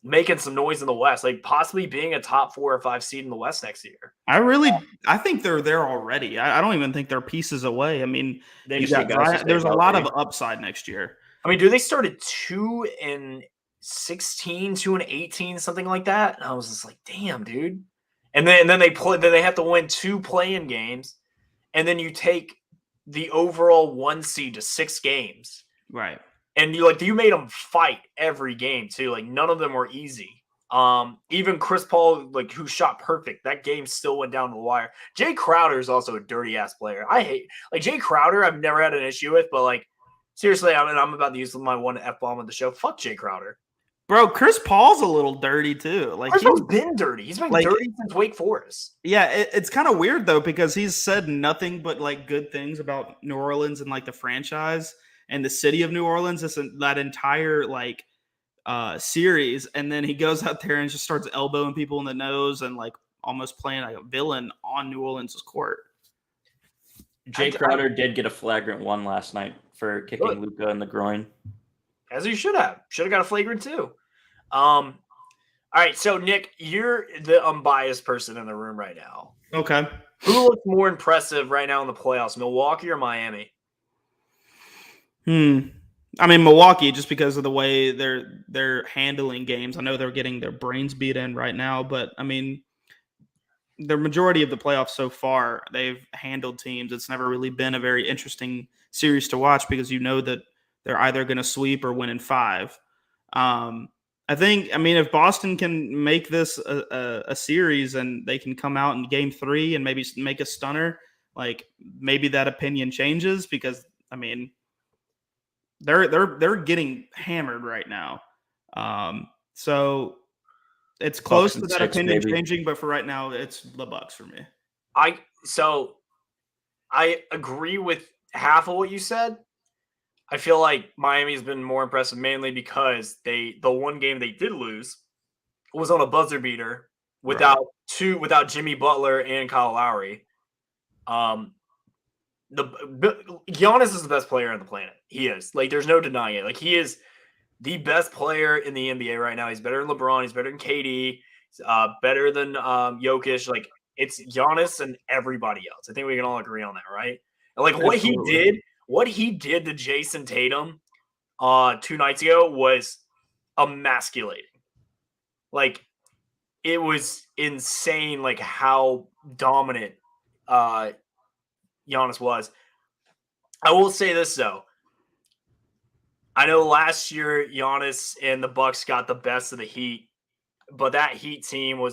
[SPEAKER 1] making some noise in the West, like possibly being a top 4 or 5 seed in the West next year.
[SPEAKER 2] I think they're there already. I don't even think they're pieces away. I mean, there's a lot of upside next year.
[SPEAKER 1] I mean, they started 2-16, 2-18, something like that. And I was just like, damn, dude. And then they have to win 2 play-in games, and then you take the overall 1 seed to 6 games.
[SPEAKER 2] Right.
[SPEAKER 1] And you made them fight every game too. Like none of them were easy. Even Chris Paul, like who shot perfect, that game still went down to the wire. Jay Crowder is also a dirty ass player. I hate Jay Crowder. I've never had an issue with, but like seriously, I'm about to use my one F-bomb on the show. Fuck Jay Crowder.
[SPEAKER 2] Bro, Chris Paul's a little dirty too. Like
[SPEAKER 1] Chris Paul's been dirty. He's been dirty since Wake Forest.
[SPEAKER 2] Yeah, it's kind of weird though because he's said nothing but like good things about New Orleans and like the franchise and the city of New Orleans. That entire like series, and then he goes out there and just starts elbowing people in the nose and like almost playing like a villain on New Orleans' court.
[SPEAKER 3] Jay Crowder did get a flagrant 1 last night for kicking Luka in the groin.
[SPEAKER 1] As he should have. Should have got a flagrant too. All right, so Nick, you're the unbiased person in the room right now.
[SPEAKER 2] Okay.
[SPEAKER 1] Who looks more impressive right now in the playoffs, Milwaukee or Miami?
[SPEAKER 2] I mean Milwaukee, just because of the way they're handling games. I know they're getting their brains beat in right now, but I mean the majority of the playoffs so far, they've handled teams. It's never really been a very interesting series to watch because you know that they're either going to sweep or win in 5. I mean, if Boston can make this a series and they can come out in game 3 and maybe make a stunner, like maybe that opinion changes because I mean, they're getting hammered right now. So it's close to that opinion changing, but for right now, it's the Bucks for me.
[SPEAKER 1] I agree with half of what you said. I feel like Miami's been more impressive mainly because the one game they did lose was on a buzzer beater without Jimmy Butler and Kyle Lowry. Giannis is the best player on the planet. He is. Like there's no denying it. Like he is the best player in the NBA right now. He's better than LeBron. He's better than KD. Better than Jokic. Like it's Giannis and everybody else. I think we can all agree on that, right? And like what he did to Jason Tatum 2 nights ago was emasculating. Like it was insane. Like how dominant Giannis was. I will say this though. I know last year Giannis and the Bucks got the best of the Heat, but that Heat team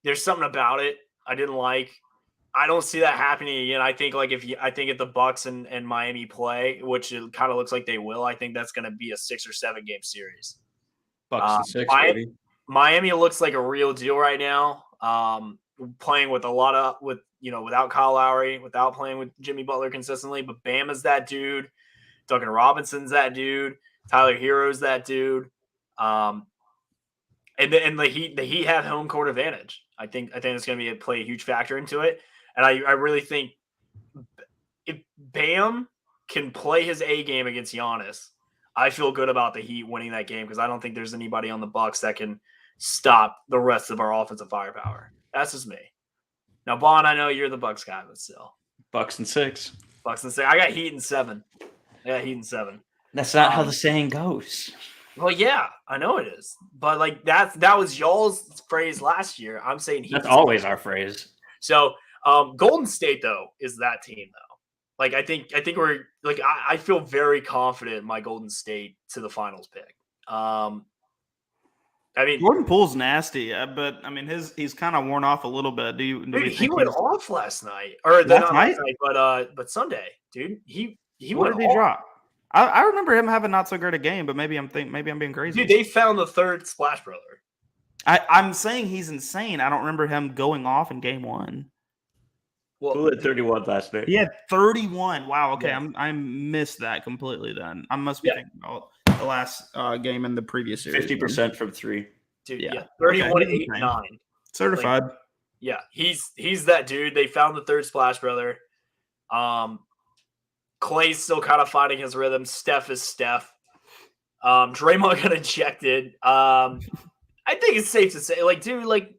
[SPEAKER 1] there's something about it I didn't like. I don't see that happening again. I think if the Bucks and Miami play, which it kind of looks like they will, I think that's going to be a 6 or 7 game series.
[SPEAKER 3] Bucks and 6, baby.
[SPEAKER 1] Miami looks like a real deal right now. Playing with without Kyle Lowry, without playing with Jimmy Butler consistently, but Bama's that dude. Duncan Robinson's that dude. Tyler Hero's that dude. And the Heat have home court advantage. I think it's going to play a huge factor into it. And I really think if Bam can play his A game against Giannis, I feel good about the Heat winning that game because I don't think there's anybody on the Bucks that can stop the rest of our offensive firepower. That's just me. Now, Bond, I know you're the Bucks guy, but still.
[SPEAKER 3] Bucks and 6.
[SPEAKER 1] Bucks and 6. I got Heat and 7.
[SPEAKER 3] That's not how the saying goes.
[SPEAKER 1] Well, yeah, I know it is. But like that was y'all's phrase last year. I'm saying Heat.
[SPEAKER 3] That's always our phrase.
[SPEAKER 1] So Golden State, though, is that team, though. Like, I think we're like I feel very confident in my Golden State to the finals pick. I mean,
[SPEAKER 2] Jordan Poole's nasty, but I mean he's kind of worn off a little bit.
[SPEAKER 1] He went off last night, or not last night, but Sunday, dude. He
[SPEAKER 2] what
[SPEAKER 1] went
[SPEAKER 2] did he drop? I remember him having not so great a game, but maybe I'm being crazy.
[SPEAKER 1] Dude, they found the third Splash Brother.
[SPEAKER 2] I'm saying he's insane. I don't remember him going off in game 1.
[SPEAKER 1] Well,
[SPEAKER 3] Poole had 31 last night.
[SPEAKER 2] He had 31. Wow. Okay,
[SPEAKER 1] Yeah.
[SPEAKER 2] I missed that completely. Then I must be thinking about the last game in the previous series.
[SPEAKER 3] 50% from 3.
[SPEAKER 1] Dude,
[SPEAKER 2] Yeah.
[SPEAKER 1] 31,
[SPEAKER 2] Okay.
[SPEAKER 1] 8, 9.
[SPEAKER 2] Certified.
[SPEAKER 1] Yeah, he's that dude. They found the third Splash Brother. Clay's still kind of finding his rhythm. Steph is Steph. Draymond got ejected. I think it's safe to say, like, dude, like,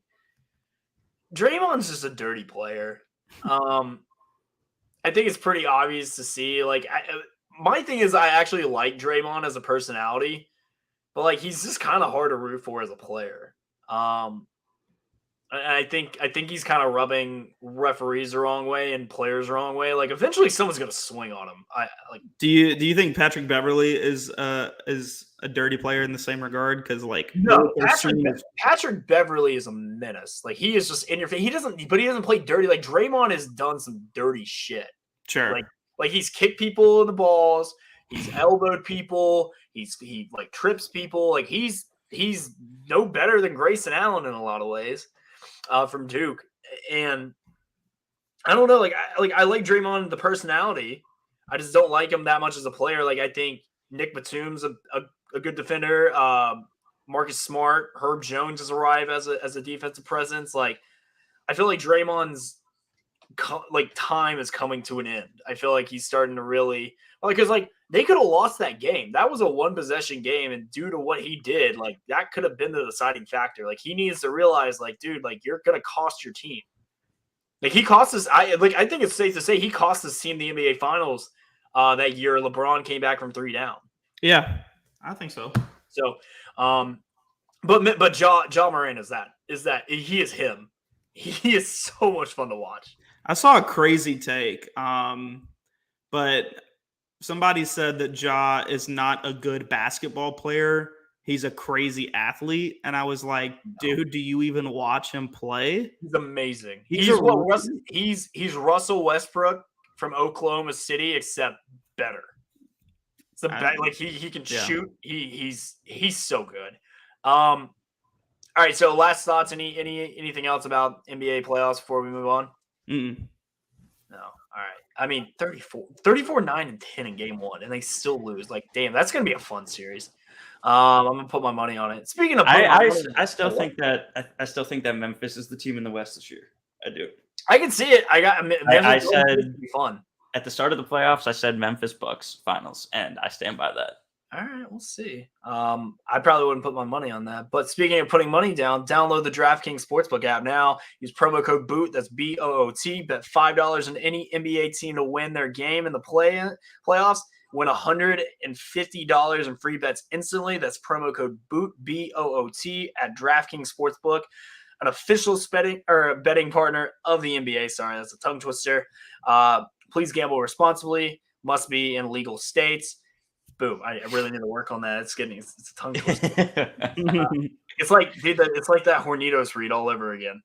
[SPEAKER 1] Draymond's just a dirty player. I think it's pretty obvious to see. Like, my thing is, I actually like Draymond as a personality, but like, he's just kind of hard to root for as a player. And I think he's kind of rubbing referees the wrong way and players the wrong way. Like, eventually, someone's gonna swing on him.
[SPEAKER 2] Do you think Patrick Beverly is a dirty player in the same regard? Because like
[SPEAKER 1] no, Patrick Beverly is a menace. Like, he is just in your face. He doesn't play dirty. Like, Draymond has done some dirty shit.
[SPEAKER 2] Sure.
[SPEAKER 1] Like he's kicked people in the balls. He's elbowed people. He like trips people. Like, he's no better than Grayson Allen in a lot of ways. From Duke, and I don't know. Like I like Draymond, the personality. I just don't like him that much as a player. Like, I think Nick Batum's a good defender. Marcus Smart, Herb Jones has arrived as a defensive presence. Like, I feel like Draymond's time is coming to an end. I feel like he's starting to really because like they could have lost that game. That was a 1-possession game, and due to what he did, like that could have been the deciding factor. Like, he needs to realize, like, dude, like you're gonna cost your team. Like, he cost us. I think it's safe to say he cost his team the NBA Finals that year. LeBron came back from 3 down.
[SPEAKER 2] Yeah, I think so.
[SPEAKER 1] So, but Ja Morant is that he is him. He is so much fun to watch.
[SPEAKER 2] I saw a crazy take, but somebody said that Ja is not a good basketball player. He's a crazy athlete. And I was like, dude, do you even watch him play?
[SPEAKER 1] He's amazing. He's Russell Westbrook from Oklahoma City, except better. It's like he can shoot. He's so good. All right. So last thoughts, anything else about NBA playoffs before we move on?
[SPEAKER 2] Mm-mm.
[SPEAKER 1] No. All right. I mean, 34, 9, and 10 in game 1, and they still lose. Like, damn, that's going to be a fun series. I'm going to put my money on it. Speaking of,
[SPEAKER 3] I still think that Memphis is the team in the West this year. I do.
[SPEAKER 1] I can see it. I said
[SPEAKER 3] it'd
[SPEAKER 1] be fun.
[SPEAKER 3] At the start of the playoffs, I said Memphis Bucks finals, and I stand by that.
[SPEAKER 1] All right, we'll see. I probably wouldn't put my money on that. But speaking of putting money down, download the DraftKings Sportsbook app now. Use promo code BOOT, that's BOOT. Bet $5 on any NBA team to win their game in the playoffs. Win $150 in free bets instantly. That's promo code BOOT, BOOT, at DraftKings Sportsbook, an official betting partner of the NBA. Sorry, that's a tongue twister. Please gamble responsibly. Must be in legal states. Boom! I really need to work on that. It's a tongue twister. It's like that Hornitos read all over again.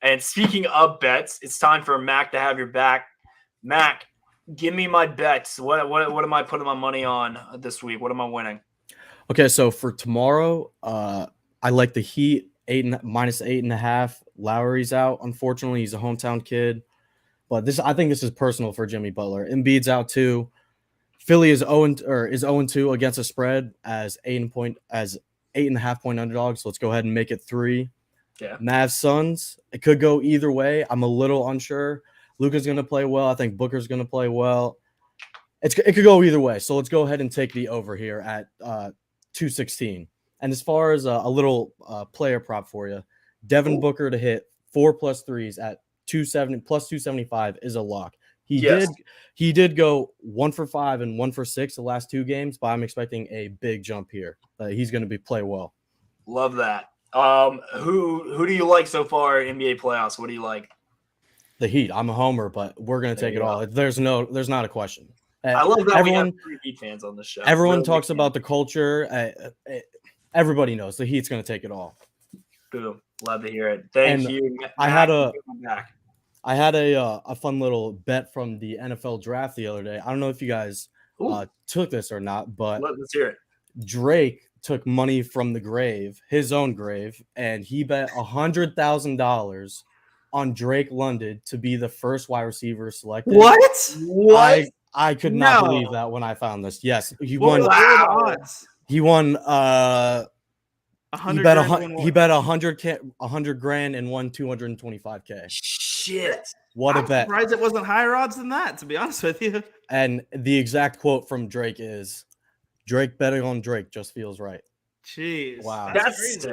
[SPEAKER 1] And speaking of bets, it's time for Mac to have your back. Mac, give me my bets. What am I putting my money on this week? What am I winning?
[SPEAKER 5] Okay, so for tomorrow, I like the Heat -8.5. Lowry's out. Unfortunately, he's a hometown kid. But I think this is personal for Jimmy Butler. Embiid's out too. Philly is 0-2 against the spread as 8.5 point underdogs. So let's go ahead and make it 3.
[SPEAKER 1] Yeah.
[SPEAKER 5] Mavs Suns. It could go either way. I'm a little unsure. Luka's going to play well. I think Booker's going to play well. It could go either way. So let's go ahead and take the over here at 216. And as far as a little player prop for you, Devin Booker to hit 4+ threes at 270 plus 275 is a lock. He did go 1 for 5 and 1 for 6 the last 2 games, but I'm expecting a big jump here. He's going to play well.
[SPEAKER 1] Love that. Who do you like so far NBA playoffs? What do you like?
[SPEAKER 5] The Heat. I'm a homer, but we're going to take it all. There's not a question.
[SPEAKER 1] I love that we have 3 Heat fans on this show.
[SPEAKER 5] Everyone talks about the culture. Everybody knows the Heat's going to take it all.
[SPEAKER 1] Boom. Love to hear it. Thank you.
[SPEAKER 5] I had a fun little bet from the NFL draft the other day. I don't know if you guys took this or not, but
[SPEAKER 1] let's hear it.
[SPEAKER 5] Drake took money from the grave, his own grave, and he bet $100,000 on Drake London to be the first wide receiver selected.
[SPEAKER 2] What?
[SPEAKER 5] I could not believe that when I found this. Yes, he won.
[SPEAKER 2] Odds?
[SPEAKER 5] He won. He bet $100,000 and won $225K.
[SPEAKER 1] Shit!
[SPEAKER 5] What a bet!
[SPEAKER 2] I'm surprised it wasn't higher odds than that. To be honest with you.
[SPEAKER 5] And the exact quote from Drake is, "Drake betting on Drake just feels right."
[SPEAKER 2] Jeez!
[SPEAKER 5] Wow,
[SPEAKER 1] that's crazy.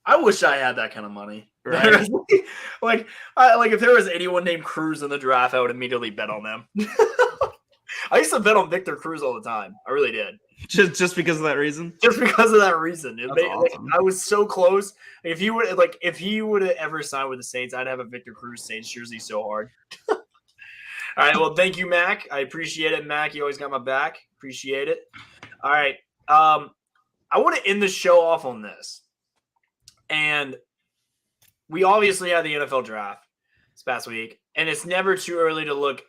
[SPEAKER 1] I wish I had that kind of money. Right? like if there was anyone named Cruz in the draft, I would immediately bet on them. I used to bet on Victor Cruz all the time. I really did.
[SPEAKER 2] Just because of that reason?
[SPEAKER 1] Just because of that reason.
[SPEAKER 2] Awesome.
[SPEAKER 1] I was so close. If he would have ever signed with the Saints, I'd have a Victor Cruz Saints jersey so hard. All right. Well, thank you, Mac. I appreciate it, Mac. You always got my back. Appreciate it. All right. I want to end the show off on this. And we obviously had the NFL draft this past week, and it's never too early to look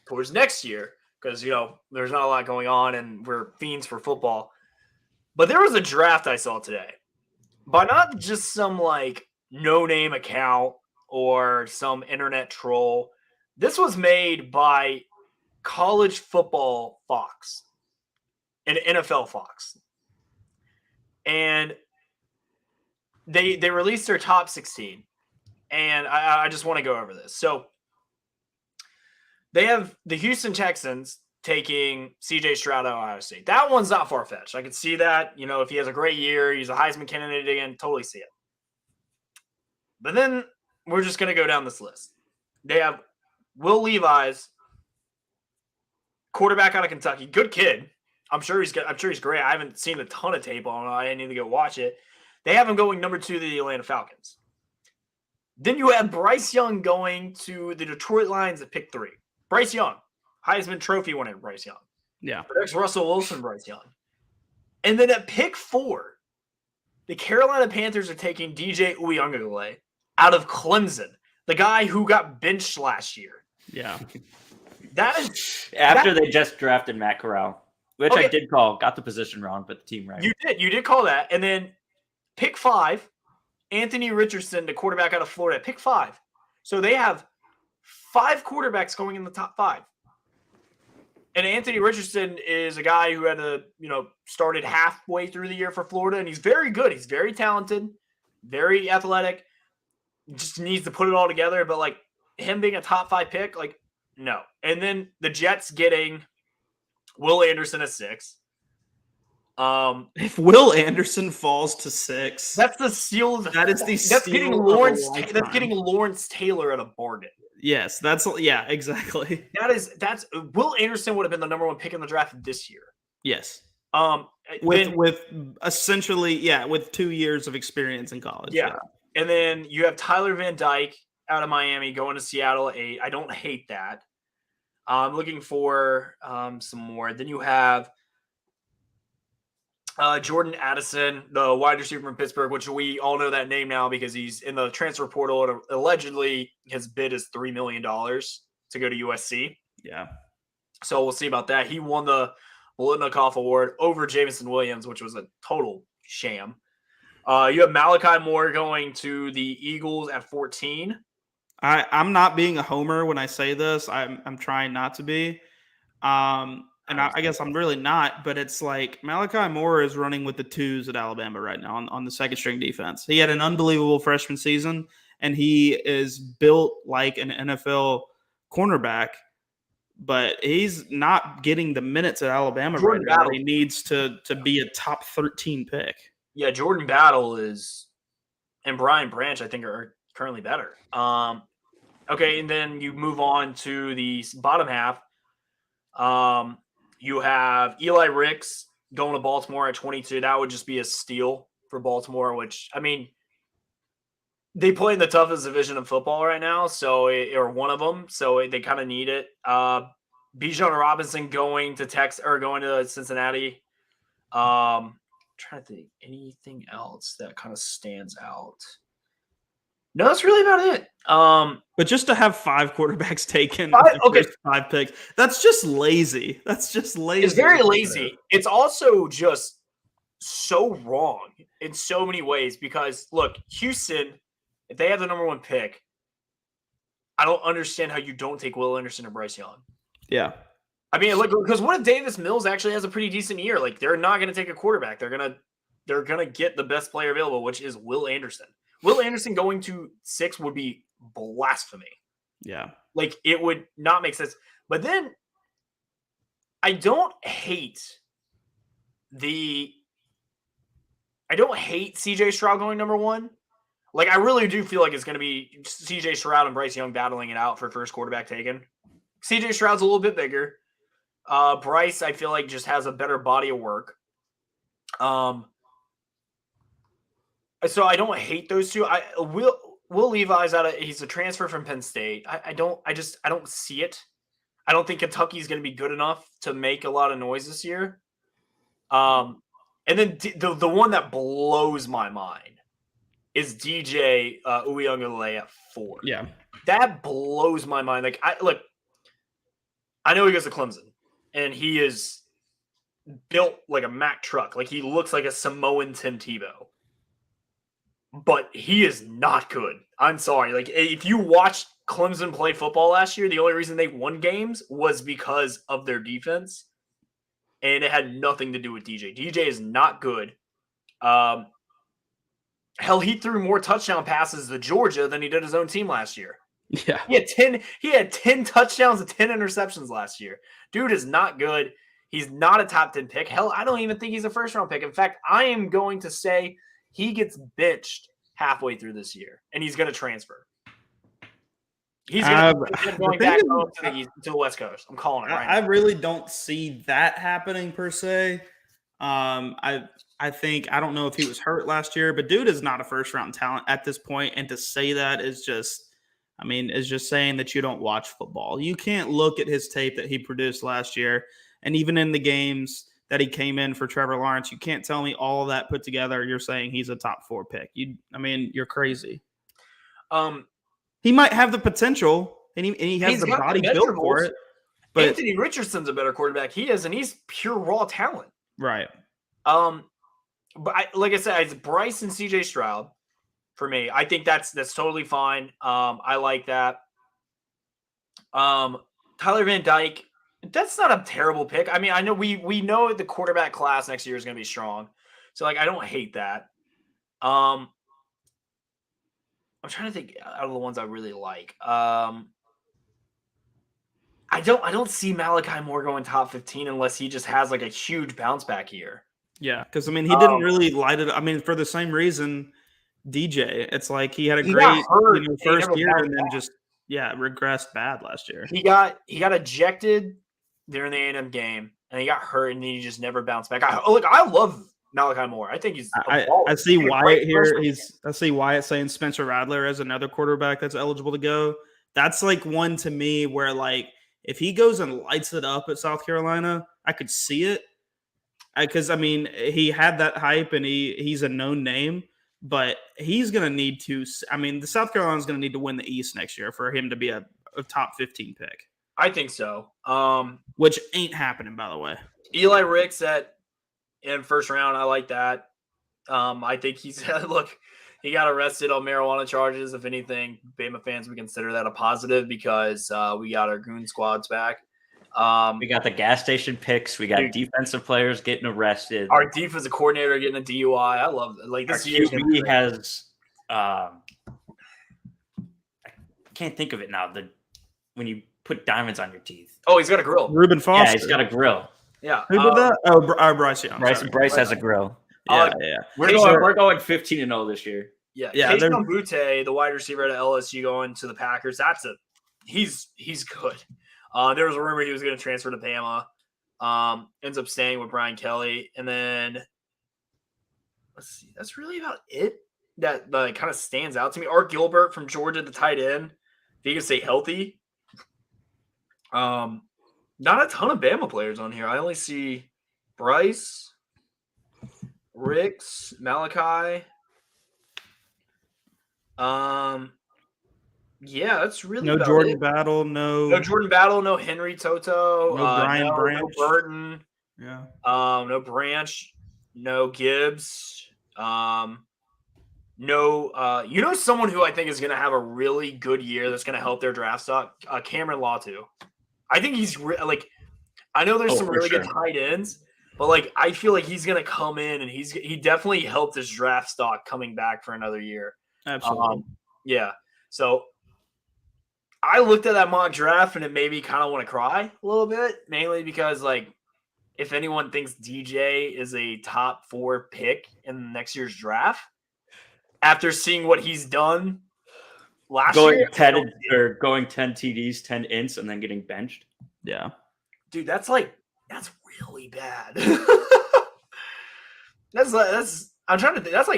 [SPEAKER 1] towards next year because, there's not a lot going on and we're fiends for football. But there was a draft I saw today by not just some no-name account or some internet troll. This was made by College Football Fox and NFL Fox. And they released their top 16. And I just want to go over this. So they have the Houston Texans taking C.J. Stroud out of Ohio State. That one's not far-fetched. I can see that. If he has a great year, he's a Heisman candidate again, totally see it. But then we're just going to go down this list. They have Will Levis, quarterback out of Kentucky. Good kid. I'm sure he's good. I'm sure he's great. I haven't seen a ton of tape on him. I need to go watch it. They have him going number 2 to the Atlanta Falcons. Then you have Bryce Young going to the Detroit Lions at pick 3. Bryce Young, Heisman Trophy winner Bryce Young.
[SPEAKER 2] Yeah.
[SPEAKER 1] Russell Wilson, Bryce Young. And then at pick 4, the Carolina Panthers are taking DJ Uiagalelei out of Clemson, the guy who got benched last year.
[SPEAKER 2] Yeah.
[SPEAKER 1] That is
[SPEAKER 3] they just drafted Matt Corral, which I did call. Got the position wrong, but the team right.
[SPEAKER 1] You did call that. And then pick 5, Anthony Richardson, the quarterback out of Florida, pick 5. So they have 5 quarterbacks going in the top 5. And Anthony Richardson is a guy who had started halfway through the year for Florida, and he's very good. He's very talented, very athletic. Just needs to put it all together. But him being a top 5 pick, no. And then the Jets getting Will Anderson at 6.
[SPEAKER 2] If Will Anderson falls to 6,
[SPEAKER 1] that's the steal. That's getting Lawrence Taylor at a bargain.
[SPEAKER 2] Yes, exactly.
[SPEAKER 1] That's Will Anderson would have been the number 1 pick in the draft this year.
[SPEAKER 2] Yes.
[SPEAKER 1] With
[SPEAKER 2] essentially, with 2 years of experience in college.
[SPEAKER 1] Yeah. And then you have Tyler Van Dyke out of Miami going to Seattle 8. I don't hate that. I'm looking for some more. Then you have Jordan Addison, the wide receiver from Pittsburgh, which we all know that name now because he's in the transfer portal and allegedly his bid is $3 million to go to USC.
[SPEAKER 2] Yeah.
[SPEAKER 1] So we'll see about that. He won the Bolitnikoff Award over Jameson Williams, which was a total sham. You have Malachi Moore going to the Eagles at 14.
[SPEAKER 2] I'm not being a homer when I say this. I'm trying not to be. And I guess I'm really not, but it's like Malachi Moore is running with the twos at Alabama right now on the second string defense. He had an unbelievable freshman season, and he is built like an NFL cornerback, but he's not getting the minutes at Alabama right now. He needs to be a top 13 pick.
[SPEAKER 1] Yeah, Jordan Battle and Brian Branch, I think, are currently better. Okay, and then you move on to the bottom half. You have Eli Rix going to Baltimore at 22. That would just be a steal for Baltimore, which, I mean, they play in the toughest division of football right now, or one of them, so they kind of need it. Bijan Robinson going to Cincinnati. Trying to think anything else that kind of stands out. No, that's really about it.
[SPEAKER 2] But just to have 5 quarterbacks taken, first 5 picks, that's just lazy. It's
[SPEAKER 1] very lazy. It's also just so wrong in so many ways because, look, Houston, if they have the number 1 pick, I don't understand how you don't take Will Anderson or Bryce Young.
[SPEAKER 2] Yeah.
[SPEAKER 1] I mean, look, because what if Davis Mills actually has a pretty decent year? Like, they're not going to take a quarterback. They're gonna get the best player available, which is Will Anderson. Will Anderson going to 6 would be blasphemy.
[SPEAKER 2] Yeah.
[SPEAKER 1] Like, it would not make sense. But then I don't hate CJ Stroud going number 1. Like, I really do feel like it's going to be CJ Stroud and Bryce Young battling it out for first quarterback taken. CJ Stroud's a little bit bigger. Bryce, I feel like, just has a better body of work. So I don't hate those two. Will Levi's he's a transfer from Penn State. I don't see it. I don't think Kentucky's going to be good enough to make a lot of noise this year. And then the one that blows my mind is DJ Uiagalelei at 4.
[SPEAKER 2] Yeah.
[SPEAKER 1] That blows my mind. Like, I know he goes to Clemson, and he is built like a Mack truck. Like, he looks like a Samoan Tim Tebow. But he is not good. I'm sorry. Like, if you watched Clemson play football last year, the only reason they won games was because of their defense. And it had nothing to do with DJ. DJ is not good. Hell, he threw more touchdown passes to Georgia than he did his own team last year.
[SPEAKER 2] Yeah.
[SPEAKER 1] He had 10 touchdowns and 10 interceptions last year. Dude is not good. He's not a top 10 pick. Hell, I don't even think he's a first round pick. In fact, I am going to say he gets benched halfway through this year, and he's going to transfer. He's going back home to the West Coast. I'm calling it right now.
[SPEAKER 2] I really don't see that happening per se. I don't know if he was hurt last year, but dude is not a first round talent at this point. And to say that is just saying that you don't watch football. You can't look at his tape that he produced last year, and even in the games that he came in for Trevor Lawrence, you can't tell me all of that put together. You're saying he's a top 4 pick. You're crazy. He might have the potential, and he has the body built for it. But
[SPEAKER 1] Anthony Richardson's a better quarterback. He is, and he's pure raw talent.
[SPEAKER 2] Right.
[SPEAKER 1] But like I said, it's Bryce and CJ Stroud for me. I think that's totally fine. I like that. Tyler Van Dyke, that's not a terrible pick. I mean, I know we know the quarterback class next year is going to be strong. So, like, I don't hate that. I'm trying to think out of the ones I really like. I don't see Malachi Moore going top 15 unless he just has like a huge bounce back year.
[SPEAKER 2] Yeah, because he didn't really light it. I mean, for the same reason, DJ. It's like he had a great first year and then just regressed bad last year.
[SPEAKER 1] He got ejected during the A&M game, and he got hurt, and then he just never bounced back. I love Malachi Moore. I think he's.
[SPEAKER 2] I see Wyatt here. I see Wyatt saying Spencer Rattler as another quarterback that's eligible to go. That's like one to me where, like, if he goes and lights it up at South Carolina, I could see it. Because, I mean, he had that hype and he's a known name, but he's going to need to – I mean, the South Carolina's going to need to win the East next year for him to be a top 15 pick.
[SPEAKER 1] I think so.
[SPEAKER 2] Which ain't happening, by the way.
[SPEAKER 1] Eli Rix in first round. I like that. I think he's look. He got arrested on marijuana charges. If anything, Bama fans would consider that a positive because we got our goon squads back.
[SPEAKER 3] We got the gas station picks. We got defensive players getting arrested.
[SPEAKER 1] Our defensive coordinator getting a DUI. I love it. Like this
[SPEAKER 3] year QB has. I can't think of it now. When you put diamonds on your teeth.
[SPEAKER 1] Oh, he's got a grill.
[SPEAKER 2] Reuben Foster.
[SPEAKER 3] Yeah, he's got a grill.
[SPEAKER 1] Yeah.
[SPEAKER 2] Who did that? Oh, Bryce Young.
[SPEAKER 3] Bryce has a grill.
[SPEAKER 2] Yeah.
[SPEAKER 3] We're going 15-0 this year.
[SPEAKER 1] Yeah. Keishon Butte, the wide receiver at LSU, going to the Packers. He's good. There was a rumor he was going to transfer to Bama. Ends up staying with Brian Kelly, and then let's see. That's really about it. That kind of stands out to me. Art Gilbert from Georgia, the tight end. If he can stay healthy. Not a ton of Bama players on here. I only see Bryce, Rix, Malachi. Yeah, that's really
[SPEAKER 2] no Jordan Battle, no
[SPEAKER 1] Jordan Battle, no Henry Toto,
[SPEAKER 2] no Brian Branch,
[SPEAKER 1] no Burton, no Branch, no Gibbs, no. Someone who I think is going to have a really good year that's going to help their draft stock, Cameron Latu. I think he's I know there's some really good tight ends, but I feel like he's going to come in and he definitely helped his draft stock coming back for another year.
[SPEAKER 2] Absolutely.
[SPEAKER 1] Yeah. So I looked at that mock draft and it made me kind of want to cry a little bit, mainly because if anyone thinks DJ is a top 4 pick in next year's draft, after seeing what he's done last year,
[SPEAKER 3] going 10 TDs, 10 ints, and then getting benched.
[SPEAKER 2] Yeah,
[SPEAKER 1] dude, that's really bad. that's I'm trying to think. That's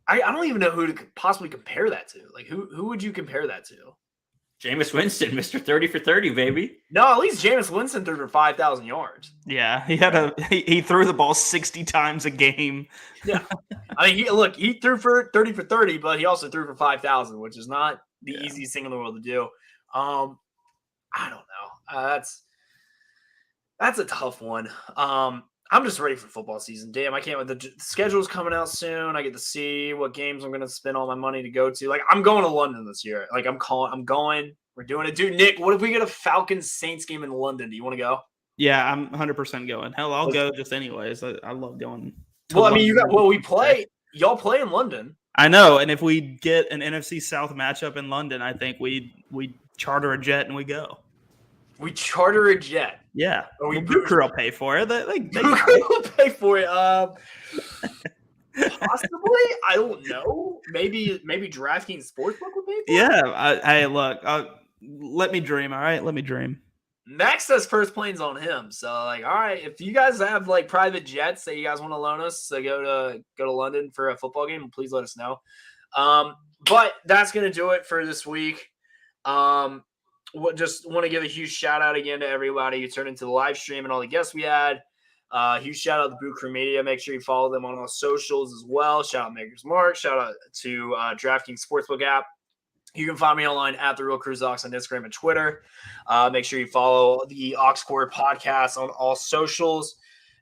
[SPEAKER 1] I don't even know who to possibly compare that to. Who would you compare that to?
[SPEAKER 3] Jameis Winston, Mr. 30 for 30, baby.
[SPEAKER 1] No, at least Jameis Winston threw for 5,000 yards.
[SPEAKER 2] Yeah, he threw the ball 60 times a game.
[SPEAKER 1] Yeah. I mean, he threw for 30 for 30, but he also threw for 5,000, which is not the easiest thing in the world to do. I don't know. That's a tough one. I'm just ready for football season. Damn, I can't wait. The schedule's coming out soon. I get to see what games I'm going to spend all my money to go to. I'm going to London this year. I'm going. We're doing it. Dude, Nick, what if we get a Falcons Saints game in London? Do you want to go?
[SPEAKER 2] Yeah, I'm 100% going. Hell, I'll go just anyways. I love going.
[SPEAKER 1] Well, I mean, y'all play in London.
[SPEAKER 2] I know. And if we get an NFC South matchup in London, I think we charter a jet and we go.
[SPEAKER 1] We charter a jet.
[SPEAKER 2] Yeah. Blue Crew will pay for it.
[SPEAKER 1] Blue Crew will pay for it. Possibly. I don't know. Maybe DraftKings Sportsbook will pay for it.
[SPEAKER 2] Yeah. Look. Let me dream. All right. Let me dream.
[SPEAKER 1] Max says first plane's on him. So all right, if you guys have private jets that you guys want to loan us to go to London for a football game, please let us know. But that's gonna do it for this week. Just want to give a huge shout out again to everybody who turned into the live stream and all the guests we had. Huge shout out to Blue Crew Media. Make sure you follow them on all socials as well. Shout out Maker's Mark. Shout out to DraftKings Sportsbook app. You can find me online at The Real Cruise Ox on Instagram and Twitter. Make sure you follow the Ox Court podcast on all socials.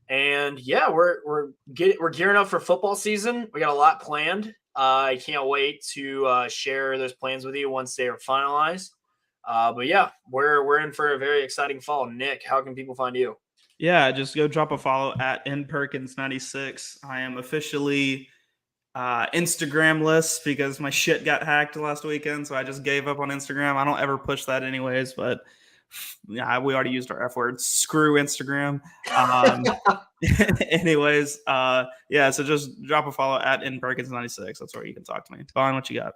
[SPEAKER 1] And yeah, we're gearing up for football season. We got a lot planned. I can't wait to share those plans with you once they are finalized. But yeah, we're in for a very exciting fall. Nick, how can people find you?
[SPEAKER 2] Yeah, just go drop a follow at nperkins96. I am officially Instagram-less because my shit got hacked last weekend, so I just gave up on Instagram. I don't ever push that anyways, but yeah, we already used our F word. Screw Instagram. Anyways, yeah, so just drop a follow at nperkins96. That's where you can talk to me. Vaughn, what you got?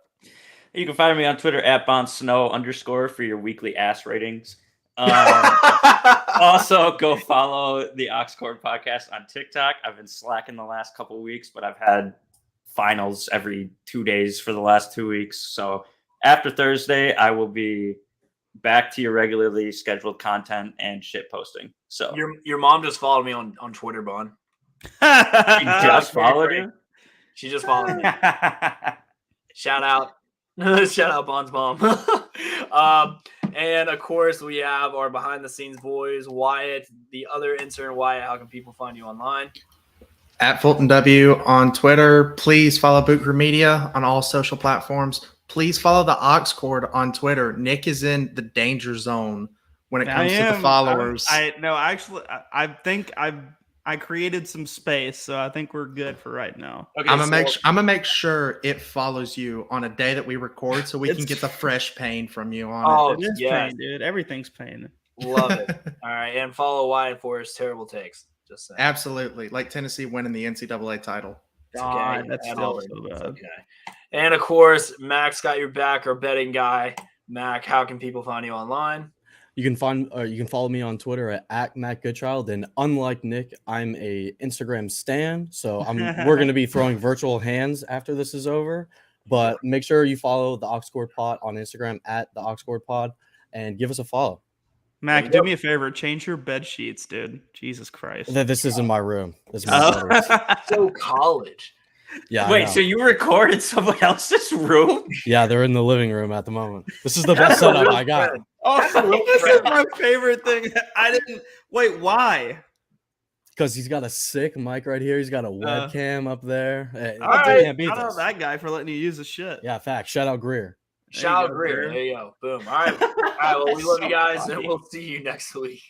[SPEAKER 3] You can find me on Twitter at @BonSnow_ for your weekly ass ratings. Also, go follow the Oxcord podcast on TikTok. I've been slacking the last couple of weeks, but I've had finals every 2 days for the last 2 weeks. So after Thursday, I will be back to your regularly scheduled content and shit posting. So
[SPEAKER 1] your mom just followed me on Twitter, Bon.
[SPEAKER 3] she just followed you.
[SPEAKER 1] She just followed me. Shout out. Shout out Bon's mom. And of course, we have our behind the scenes boys, Wyatt, the other intern. Wyatt, how can people find you online?
[SPEAKER 4] At Fulton W on Twitter. Please follow Boot Crew Media on all social platforms. Please follow the Oxcord on Twitter. Nick is in the danger zone when it comes to the followers.
[SPEAKER 2] I think I created some space, so I think we're good for right now.
[SPEAKER 1] Okay,
[SPEAKER 4] I'm gonna make sure it follows you on a day that we record, so we can get the fresh pain from you on it.
[SPEAKER 2] It is pain, dude. Everything's pain.
[SPEAKER 1] Love it. All right, and follow Wyatt for his terrible takes. Just saying.
[SPEAKER 4] Absolutely, like Tennessee winning the NCAA title.
[SPEAKER 2] God, that's still so bad.
[SPEAKER 1] Okay. And of course, Mac's got your back, our betting guy. Mac, how can people find you online?
[SPEAKER 5] You can follow me on Twitter at MacGoodchild. And unlike Nick, I'm a Instagram stan, so we're going to be throwing virtual hands after this is over. But make sure you follow the Oxcord Pod on Instagram at the Oxcord Pod and give us a follow.
[SPEAKER 2] Mac, do me a favor. Change your bed sheets, dude. Jesus Christ.
[SPEAKER 5] This isn't my room. This is my brother's.
[SPEAKER 1] So college.
[SPEAKER 5] Yeah.
[SPEAKER 3] Wait, so you recorded someone else's room?
[SPEAKER 5] Yeah, they're in the living room at the moment. This is the best setup I got.
[SPEAKER 2] Oh, this is my favorite thing. Wait, why?
[SPEAKER 5] Because he's got a sick mic right here. He's got a webcam up there.
[SPEAKER 2] All right, shout out that guy for letting you use the shit.
[SPEAKER 5] Yeah, fact. Shout out Greer.
[SPEAKER 1] Shout out Greer. There you go. Boom. All right. All right. Well, we love you guys, and we'll see you next week.